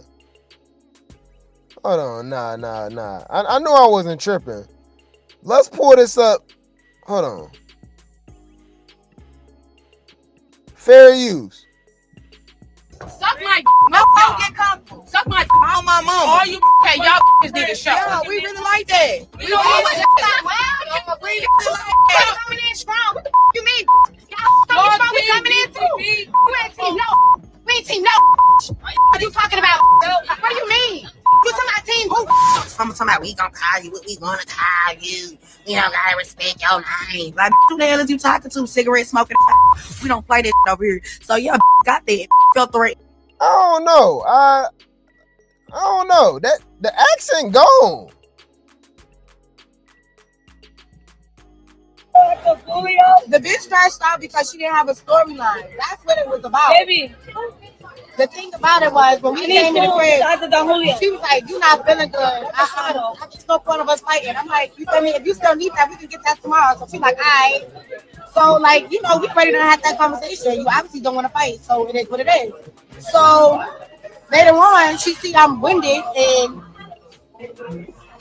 Hold on, nah. I knew I wasn't tripping. Let's pull this up. Hold on. Fair use. Suck my no, don't get comfortable. Suck my on my mama. All you hey, y'all need to show. Yeah, we really like that. We don't even we coming in strong. What the you mean? Y'all strong, we coming in too. We ain't seen no. We ain't seen no. What you talking about? What do you mean? You talking about team who? I'm talking about we gonna call you what we gonna call you. You don't gotta respect your name. Like, who the hell is you talking to? Cigarette smoking? We don't play that over here. So yeah, got that felt threat. I don't know. I don't know. That the accent gone. The bitch crashed out because she didn't have a storyline. That's what it was about. Baby. The thing about it was when we came in the crib, she was like, "You not feeling good? I just no point of us fighting." I'm like, "You tell me if you still need that, we can get that tomorrow." So she's like, "All right." So like, you know, we ready to have that conversation. You obviously don't want to fight, so it is what it is. So later on, she see I'm winded, and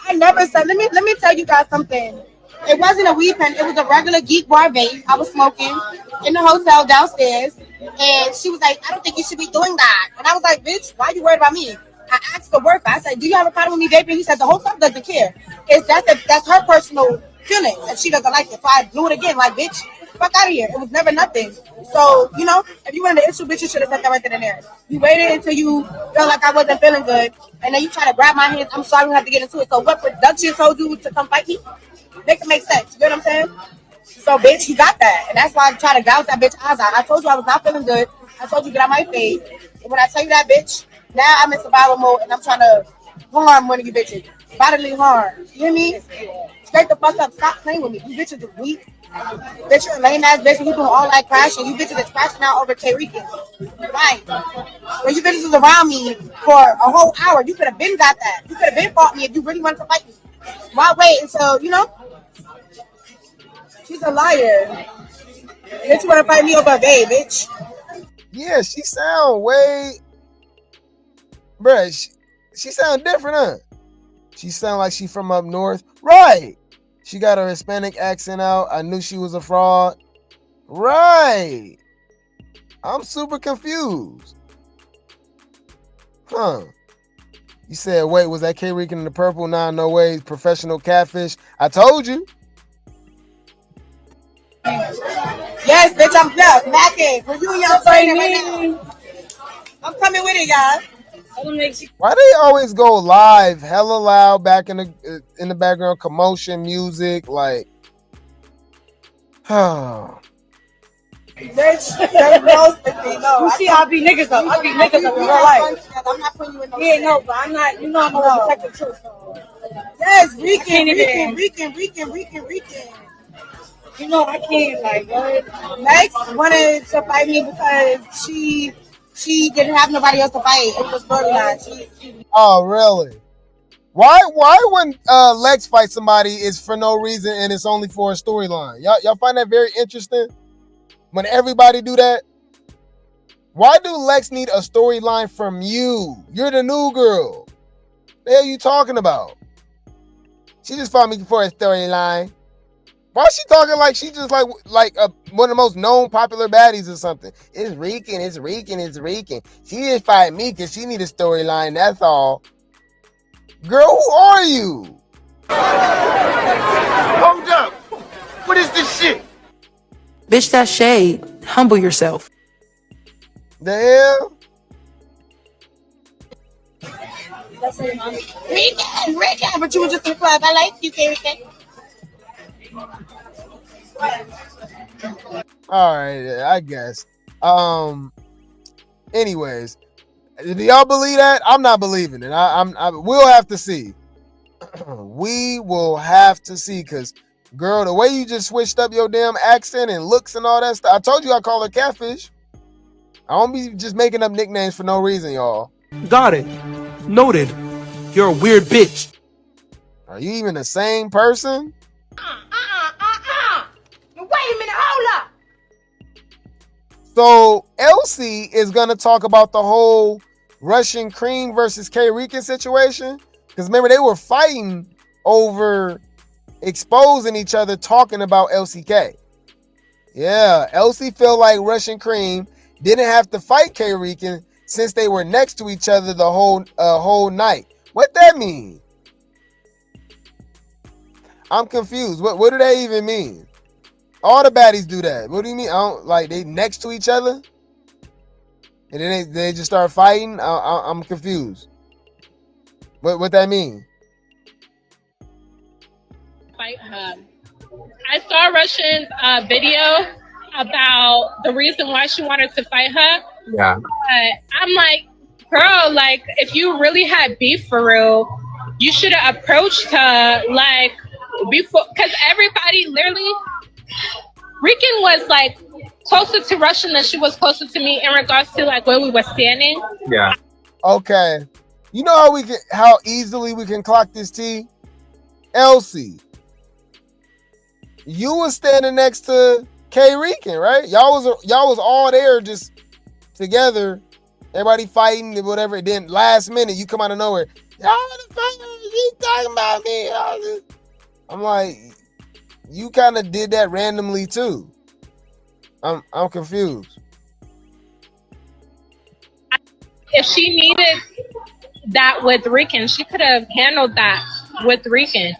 I never said. Let me tell you guys something. It wasn't a weed pen. It was a regular Geek Bar vape. I was smoking in the hotel downstairs, and she was like, "I don't think you should be doing that." And I was like, "Bitch, why are you worried about me?" I asked the worker. I said, "Do you have a problem with me vaping?" He said, "The whole club doesn't care. That's her personal feelings, and she doesn't like it." So I blew it again, like, "Bitch, fuck out of here." It was never nothing. So you know, if you wanted to issue, bitch, you should have said that right then and there. You waited until you felt like I wasn't feeling good, and then you try to grab my hands. I'm sorry, we have to get into it. So what production told you to come fight me? Make it make sense. You know what I'm saying? So, bitch, you got that. And that's why I try to gouge that bitch eyes out. I told you I was not feeling good. I told you get out my face. And when I tell you that, bitch, now I'm in survival mode and I'm trying to harm one of you bitches. Bodily harm. You hear me? Straight the fuck up. Stop playing with me. You bitches is weak. Bitch, you're a lame ass bitch and you doing all that crashing. You bitches is crashing out over K-Rican. Right. When you bitches was around me for a whole hour, you could have been got that. You could have been fought me if you really wanted to fight me. Why wait until, you know? She's a liar. Bitch, you want to fight me over a gay, bitch? Yeah, she sound way... Bruh, she sound different, huh? She sound like she from up north. Right. She got her Hispanic accent out. I knew she was a fraud. Right. I'm super confused. Huh. You said, wait, was that K-Rican in the purple? Nah, no way. Professional catfish. I told you. Yes, bitch, I'm macking. For you and your friend right now. I'm coming with it, y'all. Why they always go live, hella loud, back in the background, commotion, music, like, Bitch, that's most of me. No, you see, I be niggas up. I be niggas up in real life. I'm not putting you in no shit. No, but I'm not. You know, I'm a protective too. So. Yes, Rixan. You know, I can't, like, what? Lex wanted to fight me because she didn't have nobody else to fight. It was storyline. Oh, really? Why when Lex fights somebody is for no reason and it's only for a storyline? Y'all find that very interesting? When everybody do that? Why do Lex need a storyline from you? You're the new girl. What the hell you talking about? She just fought me for a storyline. Why is she talking like she just like one of the most known popular baddies or something? It's Rixan. She didn't fight me because she need a storyline, that's all. Girl, who are you? Hold up. What is this shit? Bitch, that shade. Humble yourself. The hell? Rixan, but you were just in the club. I like you, Rixan. All right, I guess. Anyways, do y'all believe that? I'm not believing it. We'll have to see. We will have to see, because girl, the way you just switched up your damn accent and looks and all that stuff. I told you I call her catfish. I don't be just making up nicknames for no reason, y'all. Got it. Noted. You're a weird bitch. Are you even the same person? Wait a minute, hold up. So Elsie is gonna talk about the whole Russian Cream versus K-Rican situation. Because remember, they were fighting over exposing each other, talking about Elsie Kay. Yeah, Elsie felt like Russian Cream didn't have to fight K-Rican since they were next to each other the whole night. What that mean? I'm confused. What do they even mean? All the baddies do that. What do you mean? I don't like they next to each other, and then they just start fighting. I'm confused. What that mean? Fight her. I saw Russian's video about the reason why she wanted to fight her. Yeah. But I'm like, girl, like if you really had beef for real, you should have approached her like before, because everybody literally Rixan was like closer to Russian than she was closer to me in regards to like where we were standing. Yeah. Okay. You know how easily we can clock this T? Elsie. You was standing next to K Rixan, right? Y'all was all there just together. Everybody fighting and whatever. Then last minute you come out of nowhere. Y'all wanna fight? You talking about me? I'm like, you kind of did that randomly too. I'm confused. If she needed that with Rixan, she could have handled that with Rixan.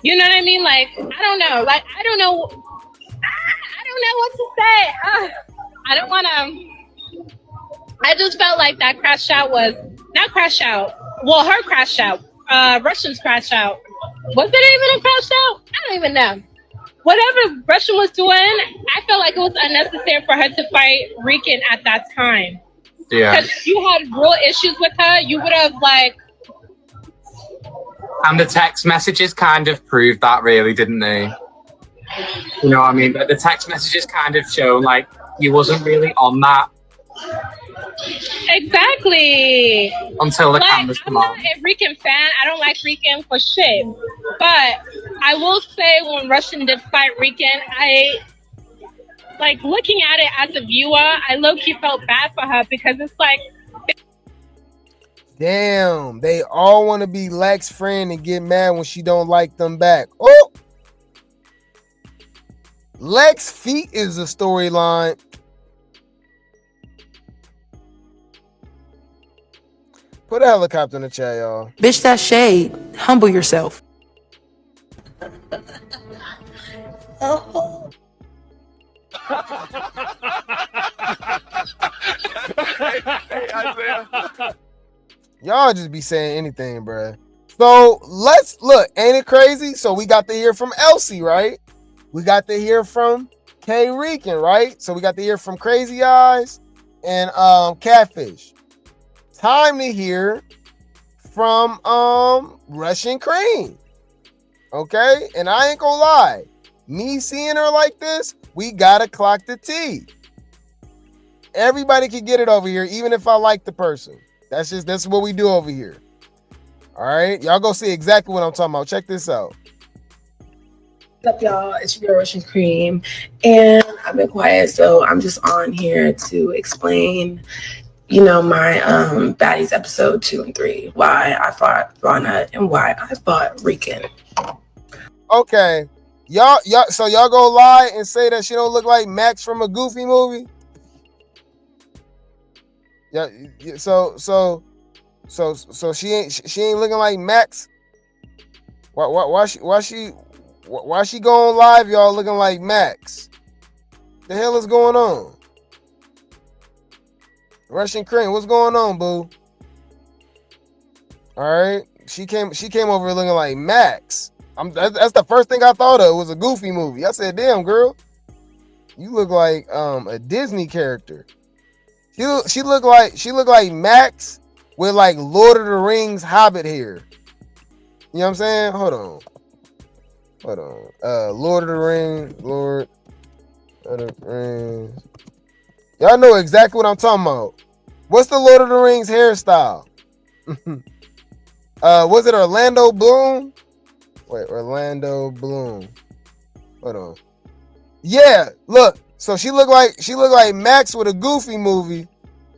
You know what I mean? Like, I don't know. Like, I don't know what to say. I don't want to. I just felt like that crash out was not crash out. Well, her crash out. Russian's crash out. Was it even a crash out? I don't even know. Whatever Russian was doing, I felt like it was unnecessary for her to fight Rixan at that time. Yeah. Because if you had real issues with her, you would have like. And the text messages kind of proved that, really, didn't they? You know what I mean? But the text messages kind of show like you wasn't really on that. Exactly. Until the like, cameras come on. I'm not a Rixan fan. I don't like Rixan for shit. But I will say when Russian did fight Rixan, I like looking at it as a viewer, I low-key felt bad for her because it's like, damn, they all want to be Lex's friend and get mad when she don't like them back. Oh, Lex feet is a storyline. Put a helicopter in the chat, y'all. Bitch, that shade. Humble yourself. Oh. Hey, Isaiah. Y'all just be saying anything, bruh. So let's look. Ain't it crazy? So we got to hear from Elsie, right? We got to hear from K Rixan, right? So we got to hear from Crazy Eyes and Catfish. Time to hear from Russian Cream. Okay? And I ain't gonna lie. Me seeing her like this, we gotta clock the T. Everybody can get it over here, even if I like the person. That's what we do over here. All right, y'all go see exactly what I'm talking about. Check this out. What's up, y'all? It's your Russian Cream, and I've been quiet, so I'm just on here to explain, you know, my Baddies episode 2 and 3, why I fought Rana and why I fought Rixan. Okay, y'all, so y'all go lie and say that she don't look like Max from a Goofy movie. Yeah, so she ain't looking like Max. Why she going live, y'all, looking like Max? The hell is going on? Russian Cream, what's going on, boo? All right, she came over looking like Max. That's the first thing I thought of was a Goofy movie. I said, damn, girl, you look like a Disney character. She looked like Max with like Lord of the Rings Hobbit hair. You know what I'm saying? Hold on. Lord of the Rings. Y'all know exactly what I'm talking about. What's the Lord of the Rings hairstyle? Was it Orlando Bloom? Wait, Orlando Bloom. Hold on. Yeah, look. So she looked like Max with a Goofy movie,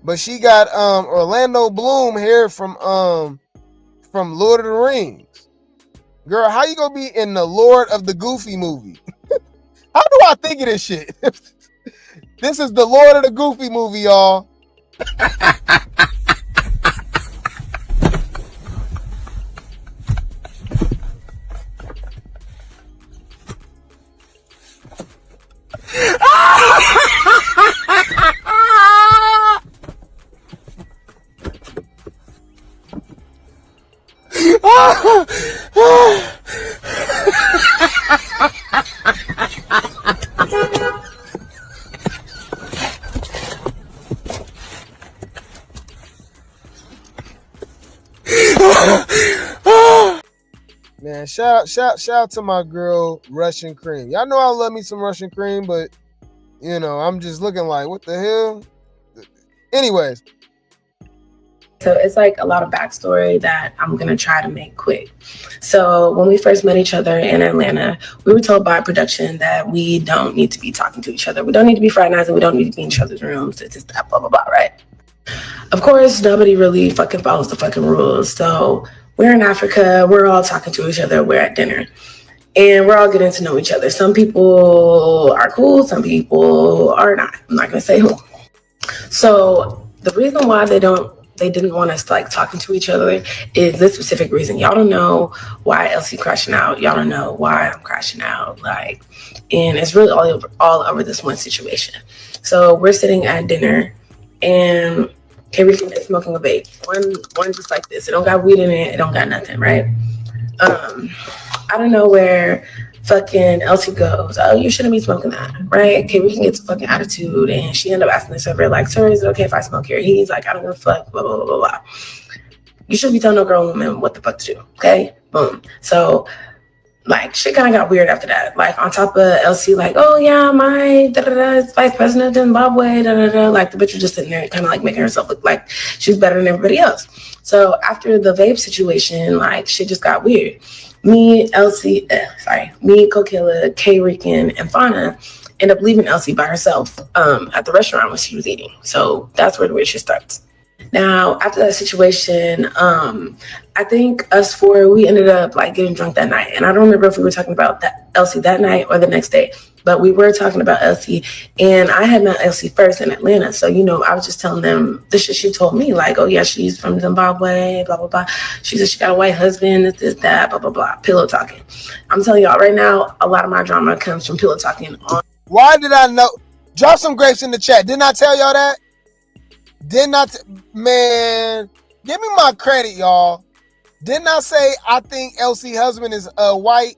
but she got Orlando Bloom hair from Lord of the Rings. Girl, how you gonna be in the Lord of the Goofy movie? How do I think of this shit? This is the Lord of the Goofy movie, y'all. man. Shout out to my girl Russian Cream. Y'all know I love me some Russian Cream, but you know, I'm just looking like, what the hell? Anyways. So it's like a lot of backstory that I'm going to try to make quick. So when we first met each other in Atlanta, we were told by production that we don't need to be talking to each other. We don't need to be fraternizing. We don't need to be in each other's rooms. It's just that blah, blah, blah, right? Of course, nobody really fucking follows the fucking rules. So we're in Africa. We're all talking to each other. We're at dinner. And we're all getting to know each other. Some people are cool. Some people are not. I'm not going to say who. So the reason why they didn't want us like talking to each other is this specific reason. Y'all don't know why Elsie crashing out. Y'all don't know why I'm crashing out. Like, and it's really all over this one situation. So we're sitting at dinner and Rixan is smoking a vape. One just like this. It don't got weed in it. It don't got nothing, right? I don't know where fucking Elsie goes, oh, you shouldn't be smoking that, right? Rixan gets a fucking attitude, and she ended up asking the server, like, sir, is it okay if I smoke here? He's like, I don't give a fuck, blah, blah, blah, blah, blah. You shouldn't be telling no girl or woman what the fuck to do, okay? Boom. So, like, shit kind of got weird after that. Like, on top of Elsie, like, oh, yeah, my vice president of Zimbabwe, like, the bitch was just sitting there kind of, like, making herself look like she's better than everybody else. So, after the vape situation, like, shit just got weird. Me, Kokilla, Rixan, and Fauna end up leaving Elsie by herself at the restaurant when she was eating. So that's where the weird shit starts. Now, after that situation, I think us four, we ended up like getting drunk that night. And I don't remember if we were talking about Elsie that night or the next day, but we were talking about Elsie. And I had met Elsie first in Atlanta. So, you know, I was just telling them the shit she told me, like, oh yeah, she's from Zimbabwe, blah, blah, blah. She said she got a white husband, this, that, blah, blah, blah. Pillow talking. I'm telling y'all right now, a lot of my drama comes from pillow talking. Why did I know? Drop some grapes in the chat. Didn't I tell y'all that? Man, give me my credit, y'all. Didn't I say I think Elsie's husband is white?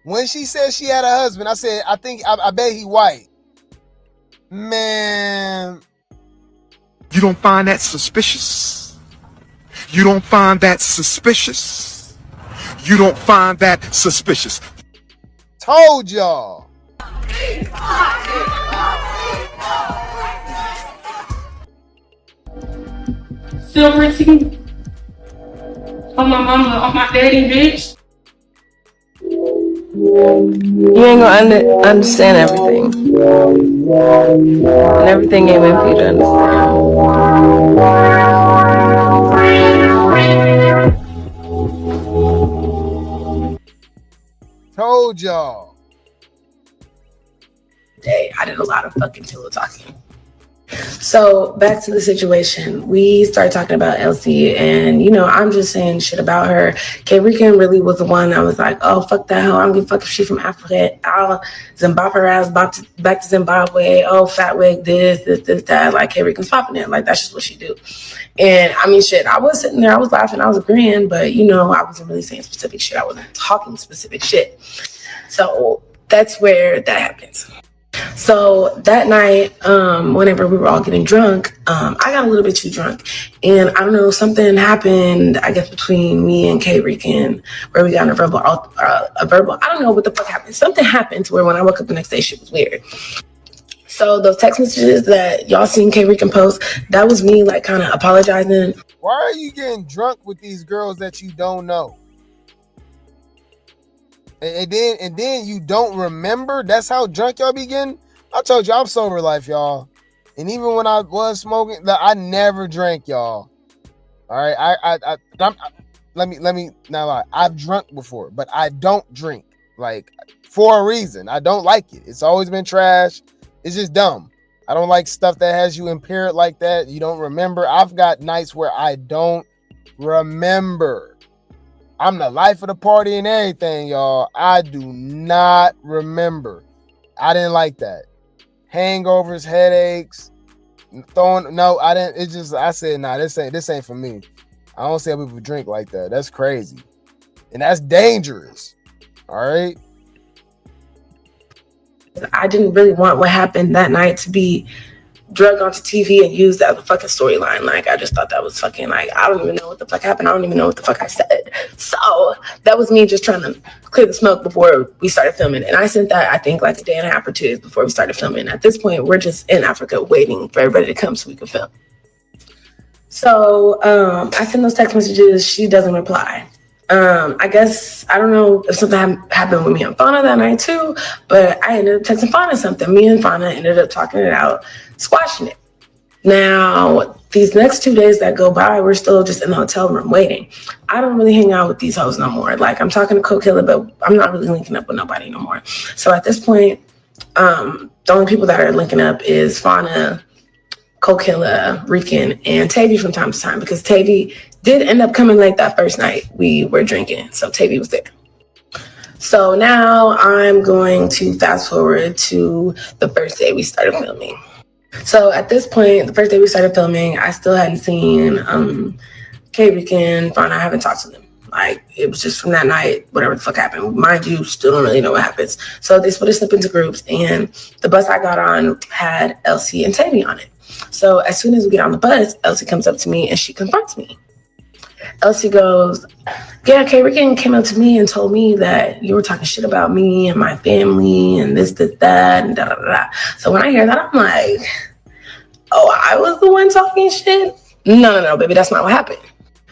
When she said she had a husband, I said, I bet he white. Man. You don't find that suspicious? You don't find that suspicious? You don't find that suspicious? Told y'all. Silver teeth on my mama, on my daddy, bitch. You ain't gonna understand everything. And everything ain't meant for you to understand. Told y'all. Hey, I did a lot of fucking pillow talking. So back to the situation, we started talking about Elsie, and you know, I'm just saying shit about her. Rixan really was the one that was like, oh, fuck that hoe, I don't give a fuck if she's from Africa. I'll Zimbabwe her ass back to Zimbabwe. Oh, fat wig, this, that. Like, Rixan's popping it. Like, that's just what she do. And I mean, shit, I was sitting there, I was laughing, I was agreeing, but you know, I wasn't really saying specific shit. I wasn't talking specific shit. So that's where that happens. So that night, whenever we were all getting drunk, I got a little bit too drunk, and I don't know, something happened, I guess, between me and Rixan, where we got in a verbal, I don't know what the fuck happened. Something happened to where when I woke up the next day, shit was weird. So those text messages that y'all seen Rixan post, that was me like kind of apologizing. Why are you getting drunk with these girls that you don't know? And then you don't remember? That's how drunk y'all be getting? I told you I'm sober life, y'all. And even when I was smoking, I never drank, y'all. All right, let me not lie. I've drunk before, but I don't drink, like, for a reason. I don't like it. It's always been trash. It's just dumb. I don't like stuff that has you impaired like that. You don't remember. I've got nights where I don't remember. I'm the life of the party and everything, y'all. I do not remember. I didn't like that. Hangovers, headaches, I didn't. It's just, I said, nah, this ain't for me. I don't see how people drink like that. That's crazy. And that's dangerous. All right. I didn't really want what happened that night to be drug onto TV and used as a fucking storyline. Like, I just thought that was fucking, like, I don't even know what the fuck happened. I don't even know what the fuck I said. So that was me just trying to clear the smoke before we started filming. And I sent that, I think, like a day and a half or 2 days before we started filming. At this point, we're just in Africa waiting for everybody to come so we can film. So I send those text messages. She doesn't reply. I guess, I don't know if something happened with me and Fauna that night too, but I ended up texting Fauna something. Me and Fauna ended up talking it out, squashing it. Now, these next 2 days that go by, we're still just in the hotel room waiting. I don't really hang out with these hoes no more. Like, I'm talking to Kold, but I'm not really linking up with nobody no more. So at this point, the only people that are linking up is Fauna, Kold, Rixan, and Tavii from time to time, because Tavii did end up coming late that first night we were drinking. So Tavii was there. So now I'm going to fast forward to the first day we started filming. So at this point, the first day we started filming, I still hadn't seen Rixan, Fauna. I haven't talked to them. Like, it was just from that night, whatever the fuck happened. Mind you, still don't really know what happens. So they split us up into groups, and the bus I got on had Elsie and Tavii on it. So as soon as we get on the bus, Elsie comes up to me and she confronts me. Elsie goes, yeah, Rixan came up to me and told me that you were talking shit about me and my family and this, that, and da, da, da. So when I hear that, I'm like, oh, I was the one talking shit? No, baby, that's not what happened.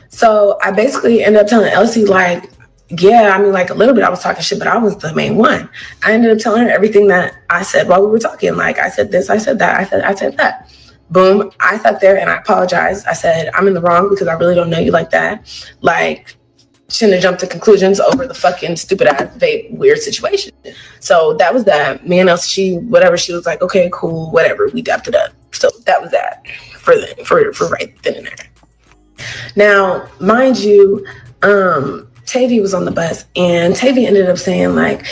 So I basically ended up telling Elsie, like, yeah, I mean, like, a little bit I was talking shit, but I was the main one. I ended up telling her everything that I said while we were talking. Like, I said this, I said that, I said that. Boom, I sat there and I apologized. I said, I'm in the wrong because I really don't know you like that. Like, shouldn't have jumped to conclusions over the fucking stupid ass vape weird situation. So that was that. Me and Elsie, she was like, okay, cool, whatever. We dapped it up. So that was that for right then and there. Now, mind you, Tavii was on the bus, and Tavii ended up saying, like,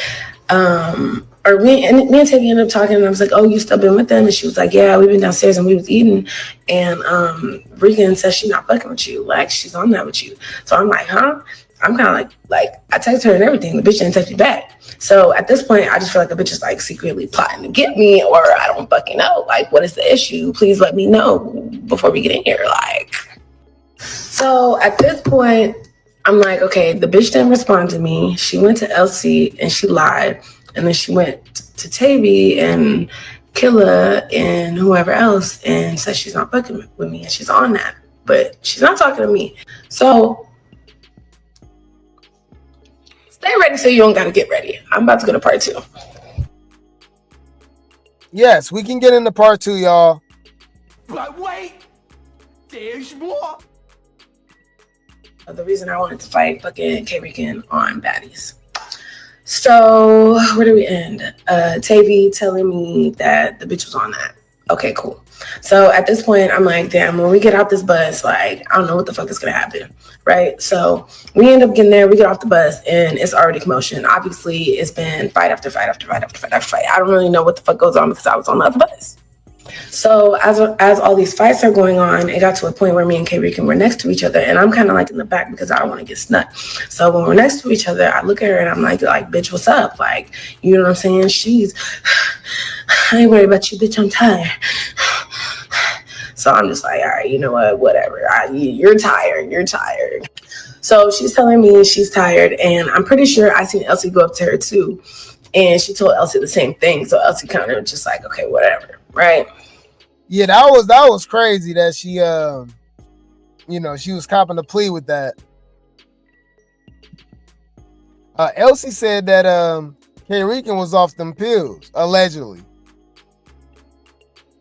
me and Tavii ended up talking, and I was like, oh, you still been with them? And she was like, yeah, we've been downstairs and we was eating. And Rixan says she's not fucking with you. Like, she's on that with you. So I'm like, huh? I'm kind of like, I texted her and everything. The bitch didn't text me back. So at this point, I just feel like the bitch is like secretly plotting to get me, or I don't fucking know. Like, what is the issue? Please let me know before we get in here. Like, so at this point, I'm like, okay, the bitch didn't respond to me. She went to Elsie and she lied. And then she went to Tavii and Killa and whoever else and said she's not fucking with me and she's on that. But she's not talking to me. So stay ready so you don't got to get ready. I'm about to go to part 2. Yes, we can get into part 2, y'all. But wait, there's more. The reason I wanted to fight fucking Rixan on Baddies. So where do we end? Tavii telling me that the bitch was on that. Okay, cool. So at this point, I'm like, damn, when we get out this bus, like, I don't know what the fuck is gonna happen, right? So we end up getting there, we get off the bus, and it's already commotion. Obviously, it's been fight after fight after fight after fight after fight. I don't really know what the fuck goes on because I was on the other bus. So as all these fights are going on, it got to a point where me and Rixan were next to each other, and I'm kind of like in the back because I don't want to get snuck. So when we're next to each other, I look at her and I'm like, bitch, what's up? Like, you know what I'm saying? I ain't worried about you, bitch, I'm tired. So I'm just like, all right, you know what, whatever. You're tired. So she's telling me she's tired, and I'm pretty sure I seen Elsie go up to her too, and she told Elsie the same thing. So Elsie kind of just like, okay, whatever. Right. Yeah, that was crazy that she she was copping the plea with that. Elsie said that Rixan was off them pills, allegedly.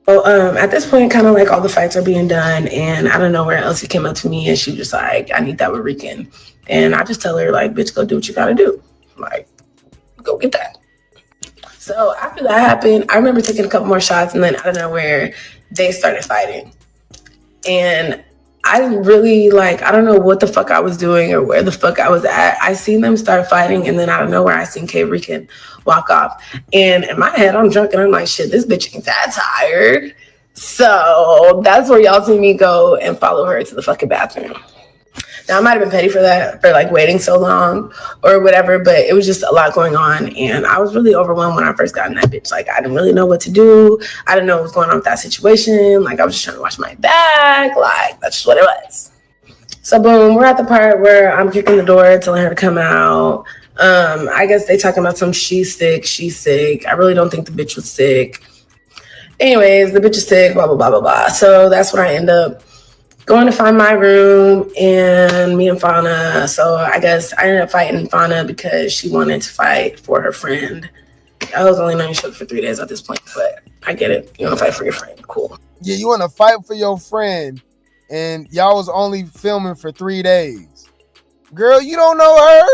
So at this point, kind of like all the fights are being done, and I don't know where Elsie came up to me and she was just like, I need that with Rixan. And I just tell her, like, bitch, go do what you gotta do. Like, go get that. So after that happened, I remember taking a couple more shots, and then out of nowhere, they started fighting. And I really, like, I don't know what the fuck I was doing or where the fuck I was at. I seen them start fighting, and then out of nowhere, I seen Rixan walk off. And in my head, I'm drunk, and I'm like, shit, this bitch ain't that tired. So that's where y'all see me go and follow her to the fucking bathroom. Now I might have been petty for that, for like waiting so long or whatever, but it was just a lot going on, and I was really overwhelmed when I first got in that bitch. Like I didn't really know what to do. I didn't know what was going on with that situation. Like I was just trying to watch my back. Like that's just what it was. So boom, we're at the part where I'm kicking the door, telling her to come out. I guess they talking about some she's sick. I really don't think the bitch was sick. Anyways, the bitch is sick, blah, blah, blah, blah, blah. So that's when I end up going to find my room and me and Fauna. So I guess I ended up fighting Fauna because she wanted to fight for her friend. I was only known each other for 3 days at this point, but I get it. You want to fight for your friend. Cool. Yeah, you want to fight for your friend, and y'all was only filming for 3 days. Girl, you don't know her?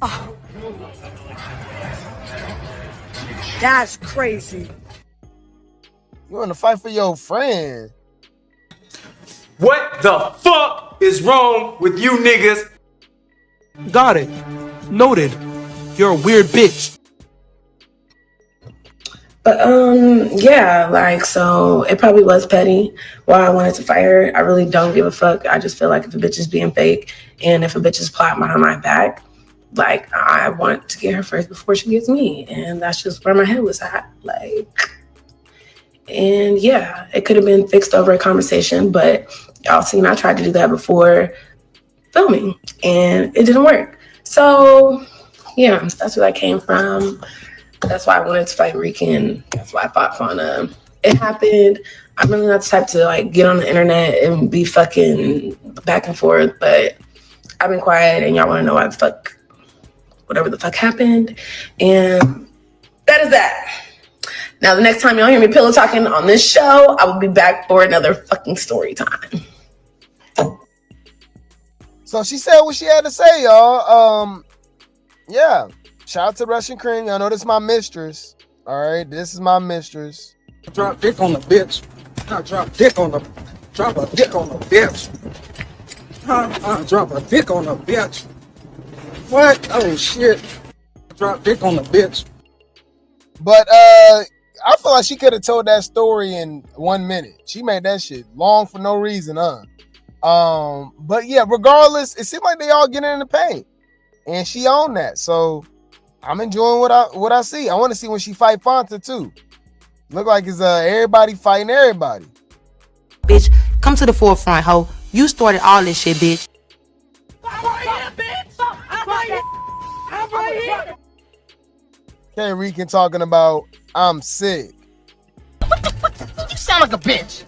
Oh. That's crazy. You want to fight for your friend? What the fuck is wrong with you niggas? Got it. Noted. You're a weird bitch. But yeah, like, so it probably was petty why I wanted to fight her. I really don't give a fuck. I just feel like if a bitch is being fake and if a bitch is plotting behind my back, like I want to get her first before she gets me. And that's just where my head was at. Like, and yeah, it could have been fixed over a conversation, but y'all seen I tried to do that before filming and it didn't work. So yeah, that's where that came from. That's why I wanted to fight Rixan. That's why I fought Fauna. It happened. I'm really not the type to like get on the internet and be fucking back and forth, but I've been quiet and y'all want to know why the fuck, whatever the fuck happened. And that is that. Now, the next time y'all hear me pillow talking on this show, I will be back for another fucking story time. So she said what she had to say, y'all. Yeah. Shout out to Russian Cream. Y'all know this is my mistress. All right, this is my mistress. Drop dick on the bitch. Drop a dick on the bitch. Drop a dick on the bitch. What? Oh shit. Drop dick on the bitch. But I feel like she could have told that story in 1 minute. She made that shit long for no reason, huh? But yeah, regardless, it seemed like they all getting in the paint. And she owned that. So I'm enjoying what I see. I want to see when she fight Fanta too. Look like it's everybody fighting everybody. Bitch, come to the forefront, ho. You started all this shit, bitch. K Rixan talking about I'm sick. You sound like a bitch.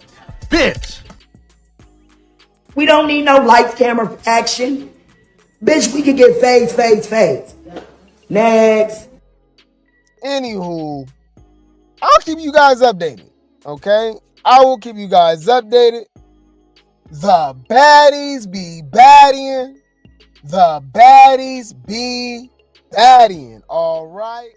Bitch. We don't need no lights, camera, action. Bitch, we can get fades. Next. Anywho, I'll keep you guys updated. Okay? I will keep you guys updated. The baddies be badding. The baddies be badding. All right?